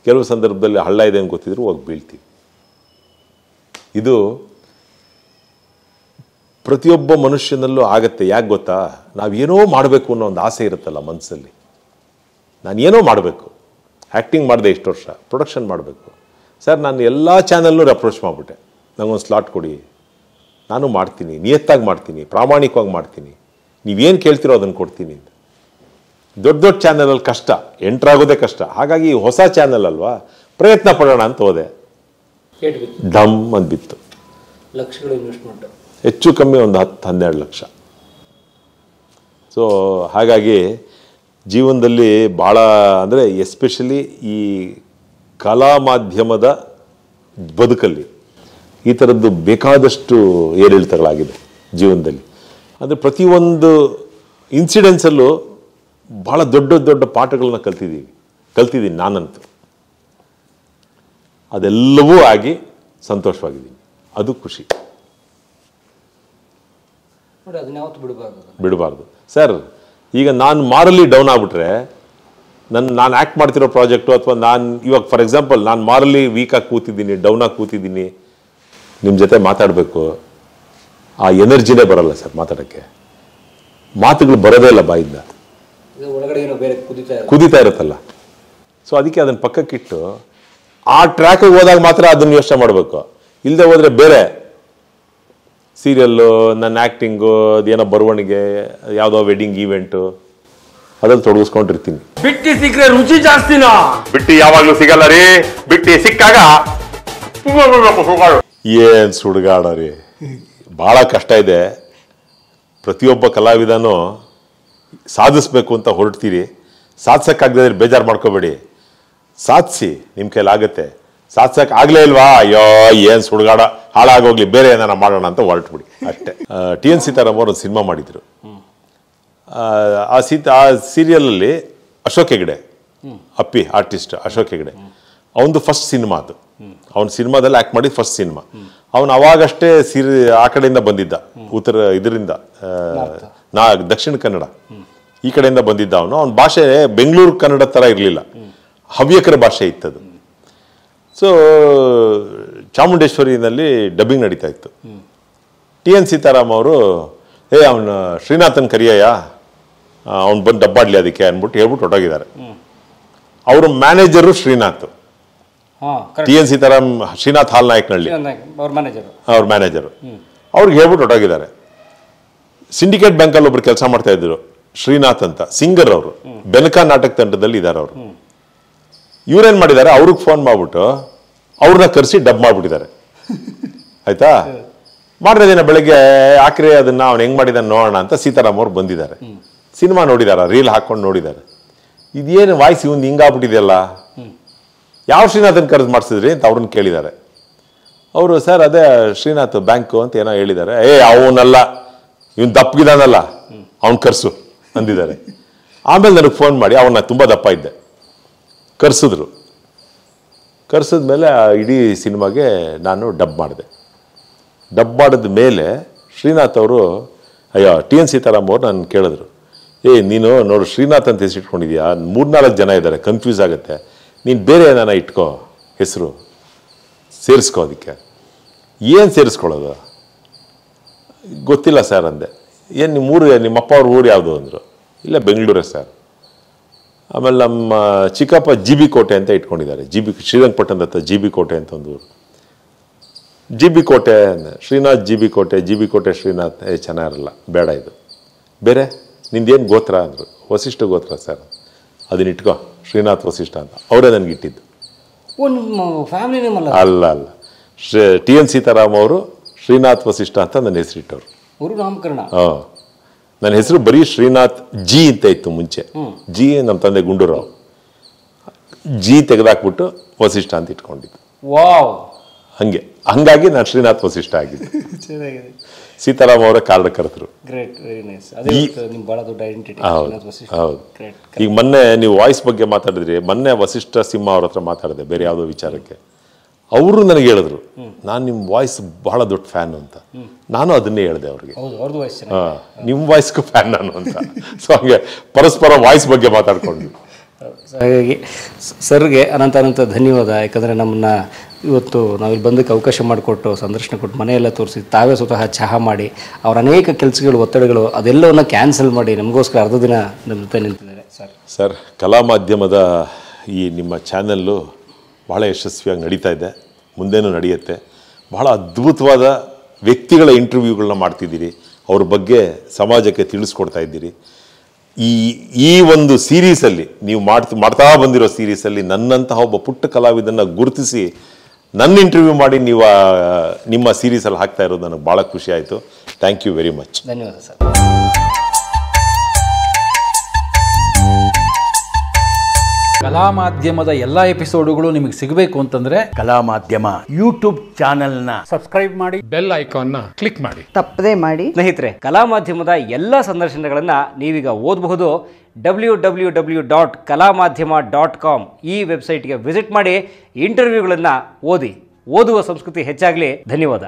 ಕೆಲವು ಸಂದರ್ಭದಲ್ಲಿ ಹಳ್ಳ ಇದೆ ಅಂತ ಗೊತ್ತಿದ್ರು ಹೋಗಿ ಬೀಳ್ತೀವಿ. ಇದು ಪ್ರತಿಯೊಬ್ಬ ಮನುಷ್ಯನಲ್ಲೂ ಆಗತ್ತೆ. ಯಾಕೆ ಗೊತ್ತಾ, ನಾವೇನೋ ಮಾಡಬೇಕು ಅನ್ನೋ ಒಂದು ಆಸೆ ಇರುತ್ತಲ್ಲ ಮನಸ್ಸಲ್ಲಿ. ನಾನೇನೋ ಮಾಡಬೇಕು, ಆ್ಯಕ್ಟಿಂಗ್ ಮಾಡಿದೆ ಇಷ್ಟು ವರ್ಷ, ಪ್ರೊಡಕ್ಷನ್ ಮಾಡಬೇಕು. ಸರ್ ನಾನು ಎಲ್ಲ ಚಾನಲ್ನೂ ಅಪ್ರೋಚ್ ಮಾಡಿಬಿಟ್ಟೆ, ನನಗೊಂದು ಸ್ಲಾಟ್ ಕೊಡಿ, ನಾನು ಮಾಡ್ತೀನಿ, ನಿಯತ್ತಾಗಿ ಮಾಡ್ತೀನಿ, ಪ್ರಾಮಾಣಿಕವಾಗಿ ಮಾಡ್ತೀನಿ, ನೀವೇನು ಕೇಳ್ತಿರೋ ಅದನ್ನು ಕೊಡ್ತೀನಿ ಅಂತ. ದೊಡ್ಡ ದೊಡ್ಡ ಚಾನಲಲ್ಲಿ ಕಷ್ಟ, ಎಂಟ್ರಾಗೋದೇ ಕಷ್ಟ. ಹಾಗಾಗಿ ಹೊಸ ಚಾನಲ್ ಅಲ್ವಾ, ಪ್ರಯತ್ನ ಪಡೋಣ ಅಂತ ಹೋದೆ. ಡಮ್ ಅಂತ ಬಿತ್ತು. ಲಕ್ಷಗಳು ಇನ್ವೆಸ್ಟ್ಮೆಂಟ್, ಹೆಚ್ಚು ಕಮ್ಮಿ ಒಂದು 10-12 ಲಕ್ಷ. ಸೊ ಹಾಗಾಗಿ ಜೀವನದಲ್ಲಿ ಭಾಳ ಅಂದರೆ ಎಸ್ಪೆಷಲಿ ಈ ಕಲಾ ಮಾಧ್ಯಮದ ಬದುಕಲ್ಲಿ ಈ ಥರದ್ದು ಬೇಕಾದಷ್ಟು ಏರಿಳಿತಗಳಾಗಿದೆ ಜೀವನದಲ್ಲಿ. ಅಂದರೆ ಪ್ರತಿಯೊಂದು ಇನ್ಸಿಡೆನ್ಸಲ್ಲೂ ಭಾಳ ದೊಡ್ಡ ದೊಡ್ಡ ಪಾಠಗಳನ್ನ ಕಲ್ತಿದ್ದೀನಿ ನಾನಂತೂ. ಅದೆಲ್ಲವೂ ಆಗಿ ಸಂತೋಷವಾಗಿದ್ದೀನಿ, ಅದು ಖುಷಿ. ಬಿಡಬಾರ್ದು ಸರ್. ಈಗ ನಾನು ಮಾರಲಿ ಡೌನ್ ಆಗ್ಬಿಟ್ರೆ ನಾನು ಆ್ಯಕ್ಟ್ ಮಾಡ್ತಿರೋ ಪ್ರಾಜೆಕ್ಟು, ಅಥವಾ ನಾನು ಇವಾಗ ಫಾರ್ ಎಕ್ಸಾಂಪಲ್ ನಾನು ಮಾರಲಿ ವೀಕಾಗಿ ಕೂತಿದ್ದೀನಿ, ಡೌನಾಗಿ ಕೂತಿದ್ದೀನಿ, ನಿಮ್ಮ ಜೊತೆ ಮಾತಾಡಬೇಕು, ಆ ಎನರ್ಜಿನೇ ಬರಲ್ಲ ಸರ್ ಮಾತಾಡೋಕ್ಕೆ. ಮಾತುಗಳು ಬರೋದೇ ಇಲ್ಲ ಬಾಯಿಂದ, ಕುದೀತಾ ಇರುತ್ತಲ್ಲ. ಸೊ ಅದಕ್ಕೆ ಅದನ್ನು ಪಕ್ಕಕ್ಕಿಟ್ಟು ಆ ಟ್ರ್ಯಾಕಿಗೆ ಹೋದಾಗ ಮಾತ್ರ ಅದನ್ನು ಯೋಚನೆ ಮಾಡಬೇಕು. ಇಲ್ಲದೆ ಹೋದರೆ ಬೇರೆ ಸೀರಿಯಲ್ಲು, ನನ್ನ ಆ್ಯಕ್ಟಿಂಗು, ಅದೇನೋ ಬರವಣಿಗೆ, ಯಾವುದೋ ವೆಡ್ಡಿಂಗ್ ಈವೆಂಟು, ಅದ್ರಲ್ಲಿ ತೊಡಗಿಸ್ಕೊಂಡಿರ್ತೀನಿ. ಬಿಟ್ಟಿ ಸಿಕ್ಕರೆ ರುಚಿ ಜಾಸ್ತಿನ. ಬಿಟ್ಟಿ ಯಾವಾಗ್ಲೂ ಸಿಗಲ್ಲ ರೀ, ಬಿಟ್ಟಿ ಸಿಕ್ಕಾಗ ಏನು ಸುಡುಗಾಡ ರೀ, ಭಾಳ ಕಷ್ಟ ಇದೆ. ಪ್ರತಿಯೊಬ್ಬ ಕಲಾವಿದನೂ ಸಾಧಿಸ್ಬೇಕು ಅಂತ ಹೊರಡ್ತೀರಿ, ಸಾಧಿಸೋಕ್ಕಾಗದೇ ಬೇಜಾರು ಮಾಡ್ಕೋಬೇಡಿ, ಸಾಧಿಸಿ, ನಿಮ್ಮ ಕೈಲಾಗತ್ತೆ. ಸಾಧಿಸೋಕೆ ಆಗಲೇ ಇಲ್ವಾ, ಅಯ್ಯೋ ಏನು ಸುಡುಗಾಡ, ಹಾಳಾಗೋಗ್ಲಿ, ಬೇರೆ ಏನಾರ ಮಾಡೋಣ ಅಂತ ಹೊರಟ್ಬಿಡಿ ಅಷ್ಟೇ. TN ಸೀತಾರಾಮ್ ಅವರು ಒಂದು ಸಿನಿಮಾ ಮಾಡಿದರು. ಆ ಸೀರಿಯಲಲ್ಲಿ ಅಶೋಕ್ ಹೆಗ್ಡೆ, ಅಪ್ಪಿ ಆರ್ಟಿಸ್ಟ್ ಅಶೋಕ್ ಹೆಗ್ಡೆ, ಅವನದು ಫಸ್ಟ್ ಸಿನಿಮಾ ಅದು. ಅವನ ಸಿನಿಮಾದಲ್ಲಿ ಆ್ಯಕ್ಟ್ ಮಾಡಿದ ಫಸ್ಟ್ ಸಿನಿಮಾ. ಅವನು ಅವಾಗಷ್ಟೇ ಆ ಕಡೆಯಿಂದ ಬಂದಿದ್ದ, ಇದರಿಂದ ದಕ್ಷಿಣ ಕನ್ನಡ ಈ ಕಡೆಯಿಂದ ಬಂದಿದ್ದ. ಅವನ ಭಾಷೆ ಬೆಂಗಳೂರು ಕನ್ನಡ ಥರ ಇರಲಿಲ್ಲ, ಹವ್ಯಕರ ಭಾಷೆ ಇತ್ತದು. ಸೊ ಚಾಮುಂಡೇಶ್ವರಿನಲ್ಲಿ ಡಬ್ಬಿಂಗ್ ನಡೀತಾ ಇತ್ತು. TN ಸೀತಾರಾಮ್ ಅವರು ಅವನು ಶ್ರೀನಾಥನ್ ಕರಿಯಯ್ಯ, ಅವ್ನು ಬಂದು ಡಬ್ಬಾಡ್ಲಿ ಅದಕ್ಕೆ ಅಂದ್ಬಿಟ್ಟು ಹೇಳ್ಬಿಟ್ಟು ಹೊಟ್ಟೋಗಿದ್ದಾರೆ. ಅವರು ಮ್ಯಾನೇಜರು ಶ್ರೀನಾಥ್, TN ಸೀತಾರಾಮ್ ಶ್ರೀನಾಥ್ ಹಾಲ್ ನಾಯಕನಹಳ್ಳಿ ಅವ್ರ ಮ್ಯಾನೇಜರು. ಅವ್ರಿಗೆ ಹೇಳ್ಬಿಟ್ಟು ಹೊಟ್ಟೋಗಿದ್ದಾರೆ. ಸಿಂಡಿಕೇಟ್ ಬ್ಯಾಂಕಲ್ಲಿ ಒಬ್ರು ಕೆಲಸ ಮಾಡ್ತಾ ಇದ್ರು ಶ್ರೀನಾಥ್ ಅಂತ, ಸಿಂಗರ್ ಅವರು, ಬೆನಕ ನಾಟಕ ತಂಡದಲ್ಲಿ ಇದ್ದಾರೆ ಅವರು. ಇವ್ರೇನ್ ಮಾಡಿದ್ದಾರೆ, ಅವ್ರಿಗೆ ಫೋನ್ ಮಾಡ್ಬಿಟ್ಟು ಅವ್ರನ್ನ ಕರೆಸಿ ಡಬ್ ಮಾಡ್ಬಿಟ್ಟಿದ್ದಾರೆ. ಆಯ್ತಾ, ಮಾಡಿದ ದಿನ ಬೆಳಗ್ಗೆ ಆಕ್ರೆ ಅದನ್ನ ಅವ್ನು ಹೆಂಗ್ ಮಾಡಿದಾನೆ ನೋಡೋಣ ಅಂತ ಸೀತಾರಾಮ್ ಅವ್ರು ಬಂದಿದ್ದಾರೆ. ಸಿನಿಮಾ ನೋಡಿದಾರ, ರೀಲ್ ಹಾಕೊಂಡು ನೋಡಿದ್ದಾರೆ. ಇದೇನು ವಾಯ್ಸ್ ಇವ್ನು ಹಿಂಗಾಗ್ಬಿಟ್ಟಿದೆಯಲ್ಲ, ಯಾವ ಶ್ರೀನಾಥನ್ ಕರೆದು ಮಾಡಿಸಿದ್ರಿ ಅಂತ ಅವ್ರನ್ನ ಕೇಳಿದ್ದಾರೆ. ಅವರು ಸರ್ ಅದೇ ಶ್ರೀನಾಥ್ ಬ್ಯಾಂಕು ಅಂತ ಏನೋ ಹೇಳಿದ್ದಾರೆ. ಅವನಲ್ಲ, ಇವನ್ ದಪ್ಪಗಿದಾನಲ್ಲ, ಅವ್ನು ಕರ್ಸು ಅಂದಿದ್ದಾರೆ. ಆಮೇಲೆ ನನಗೆ ಫೋನ್ ಮಾಡಿ, ಅವನ್ನ ತುಂಬ ದಪ್ಪ ಇದ್ದೆ, ಕರ್ಸಿದ್ರು. ಕರ್ಸಿದ್ಮೇಲೆ ಇಡೀ ಸಿನಿಮಾಗೆ ನಾನು ಡಬ್ ಮಾಡಿದೆ. ಡಬ್ ಮಾಡಿದ ಮೇಲೆ ಶ್ರೀನಾಥ್ ಅವರು, ಅಯ್ಯೋ TN ಸೀತಾರಾಮ್ ಅವರು ನಾನು ಕೇಳಿದ್ರು, ನೀನು ನೋಡು ಶ್ರೀನಾಥ್ ಅಂತ ಹೆಸರಿಟ್ಕೊಂಡಿದ್ಯಾ, 3-4 ಜನ ಇದ್ದಾರೆ, ಕನ್ಫ್ಯೂಸ್ ಆಗುತ್ತೆ, ನೀನು ಬೇರೆ ಏನಾನ ಇಟ್ಕೋ ಹೆಸರು, ಸೇರಿಸ್ಕೋ. ಅದಕ್ಕೆ ಏನು ಸೇರಿಸ್ಕೊಳ್ಳೋದು ಗೊತ್ತಿಲ್ಲ ಸರ್ ಅಂದೆ. ಏನು ನಿಮ್ಮಪ್ಪ ಅವ್ರ ಊರು ಯಾವುದು ಅಂದರು. ಇಲ್ಲ ಬೆಂಗಳೂರೇ ಸರ್. ಆಮೇಲೆ ನಮ್ಮ ಚಿಕ್ಕಪ್ಪ GB ಕೋಟೆ ಅಂತ ಇಟ್ಕೊಂಡಿದ್ದಾರೆ, ಶ್ರೀರಂಗಪಟ್ಟಣದ ಹತ್ರ GB ಕೋಟೆ ಅಂತ ಒಂದು ಊರು. GB ಕೋಟೆ ಶ್ರೀನಾಥ್, GB ಕೋಟೆ ಶ್ರೀನಾಥ್. ಚೆನ್ನಾಗಿರಲ್ಲ, ಬೇಡ, ಇದು ಬೇರೆ, ನಿಂದೇನು ಗೋತ್ರ ಅಂದರು. ವಸಿಷ್ಠ ಗೋತ್ರ ಸರ್. ಅದನ್ನ ಇಟ್ಕೋ, ಶ್ರೀನಾಥ್ ವಸಿಷ್ಠ ಅಂತ. ಅವರೇ ನನಗೆ ಇಟ್ಟಿದ್ದು. ಅಲ್ಲ ಅಲ್ಲ, TN ಸೀತಾರಾಮ್ ಅವರು ಶ್ರೀನಾಥ್ ವಸಿಷ್ಠ ಅಂತ ನನ್ನ ಹೆಸರಿಟ್ಟವ್ರು. ನನ್ನ ಹೆಸರು ಬರೀ ಶ್ರೀನಾಥ್ G ಅಂತ ಇತ್ತು ಮುಂಚೆ. G ನಮ್ಮ ತಂದೆ ಗುಂಡೂರಾವ್, G ತೆಗೆದಾಕ್ಬಿಟ್ಟು ವಸಿಷ್ಠ ಅಂತ ಇಟ್ಕೊಂಡಿದ್ದು. ಹಂಗೆ ಹಂಗಾಗಿ ನಾನು ಶ್ರೀನಾಥ್ ವಸಿಷ್ಠ ಆಗಿದ್ದೆ. ಚೆನ್ನಾಗಿದೆ. ಸೀತಾರಾಮ್ ಅವರ ಕಾರಣ ಕರೆದ್ರು. Great, very nice. ಅದೇ ನಿಮ್ಮ ಭಾಳ ದೊಡ್ಡ ಐಡೆಂಟಿಟಿ. ಹೌದು. ಈಗ ಮೊನ್ನೆ ನೀವು ವಾಯ್ಸ್ ಬಗ್ಗೆ ಮಾತಾಡಿದ್ರಿ, ಮೊನ್ನೆ ವಸಿಷ್ಠ ಸಿಂಹ ಅವ್ರ ಹತ್ರ ಮಾತಾಡಿದೆ ಬೇರೆ ಯಾವುದೋ ವಿಚಾರಕ್ಕೆ. ಅವರು ನನಗೆ ಹೇಳಿದ್ರು, ನಾನು ನಿಮ್ಮ ವಾಯ್ಸ್ ಬಹಳ ದೊಡ್ಡ ಫ್ಯಾನ್ ಅಂತ. ನಾನು ಅದನ್ನೇ ಹೇಳಿದೆ ಅವ್ರಿಗೆ, ನಿಮ್ಮ ವಾಯ್ಸ್ಗೂ ಫ್ಯಾನ್ ನಾನು ಅಂತ. ಸೊ ಹಂಗೆ ಪರಸ್ಪರ ವಾಯ್ಸ್ ಬಗ್ಗೆ ಮಾತಾಡ್ಕೊಂಡ್ವಿ. ಹಾಗಾಗಿ ಸರ್ಗೆ ಅನಂತ ಅನಂತ ಧನ್ಯವಾದ. ಯಾಕಂದರೆ ನಮ್ಮನ್ನು ಇವತ್ತು ನಾವಿಲ್ಲಿ ಬಂದಕ್ಕೆ ಅವಕಾಶ ಮಾಡಿಕೊಟ್ಟು ಸಂದರ್ಶನ ಕೊಟ್ಟು ಮನೆಯೆಲ್ಲ ತೋರಿಸಿ ತಾವೇ ಸ್ವತಃ ಚಹಾ ಮಾಡಿ ಅವರ ಅನೇಕ ಕೆಲಸಗಳು ಒತ್ತಡಗಳು ಅದೆಲ್ಲವನ್ನು ಕ್ಯಾನ್ಸಲ್ ಮಾಡಿ ನಮಗೋಸ್ಕರ ಅರ್ಧ ದಿನ ನಮ್ಮ ಜೊತೆ ನಿಂತಿದ್ದಾರೆ ಸರ್. ಕಲಾ ಮಾಧ್ಯಮದ ಈ ನಿಮ್ಮ ಚಾನೆಲ್ಲು ಭಾಳ ಯಶಸ್ವಿಯಾಗಿ ನಡೀತಾ ಇದೆ, ಮುಂದೇನೂ ನಡೆಯುತ್ತೆ. ಭಾಳ ಅದ್ಭುತವಾದ ವ್ಯಕ್ತಿಗಳ ಇಂಟರ್ವ್ಯೂಗಳನ್ನ ಮಾಡ್ತಿದ್ದೀರಿ, ಅವ್ರ ಬಗ್ಗೆ ಸಮಾಜಕ್ಕೆ ತಿಳಿಸ್ಕೊಡ್ತಾ ಇದ್ದೀರಿ. ಈ ಒಂದು ಸೀರೀಸಲ್ಲಿ ನೀವು ಮಾಡ್ತಾ ಬಂದಿರೋ ಸೀರೀಸಲ್ಲಿ ನನ್ನಂತಹ ಒಬ್ಬ ಪುಟ್ಟ ಕಲಾವಿದನ್ನು ಗುರುತಿಸಿ ನನ್ನ ಇಂಟರ್ವ್ಯೂ ಮಾಡಿ ನೀವು ನಿಮ್ಮ ಸೀರೀಸಲ್ಲಿ ಹಾಕ್ತಾ ಇರೋದು ನನಗೆ ಭಾಳ ಖುಷಿ ಆಯಿತು. Thank you very much. ಧನ್ಯವಾದ ಸರ್. ಕಲಾ ಮಾಧ್ಯಮದ ಎಲ್ಲ ಎಪಿಸೋಡುಗಳು ನಿಮಗೆ ಸಿಗಬೇಕು ಅಂತಂದ್ರೆ ಕಲಾ ಮಾಧ್ಯಮ ಯೂಟ್ಯೂಬ್ ಚಾನೆಲ್ನ ಸಬ್ಸ್ಕ್ರೈಬ್ ಮಾಡಿ, ಬೆಲ್ ಐಕಾನ್ನ ಕ್ಲಿಕ್ ಮಾಡಿ, ತಪ್ಪದೇ ಮಾಡಿ. ಸ್ನೇಹಿತರೆ, ಕಲಾ ಮಾಧ್ಯಮದ ಎಲ್ಲ ಸಂದರ್ಶನಗಳನ್ನು ನೀವೀಗ ಓದಬಹುದು. www.kalamadhyama.com ಈ ವೆಬ್ಸೈಟ್ಗೆ ವಿಸಿಟ್ ಮಾಡಿ ಇಂಟರ್ವ್ಯೂಗಳನ್ನು ಓದಿ. ಓದುವ ಸಂಸ್ಕೃತಿ ಹೆಚ್ಚಾಗಲಿ. ಧನ್ಯವಾದ.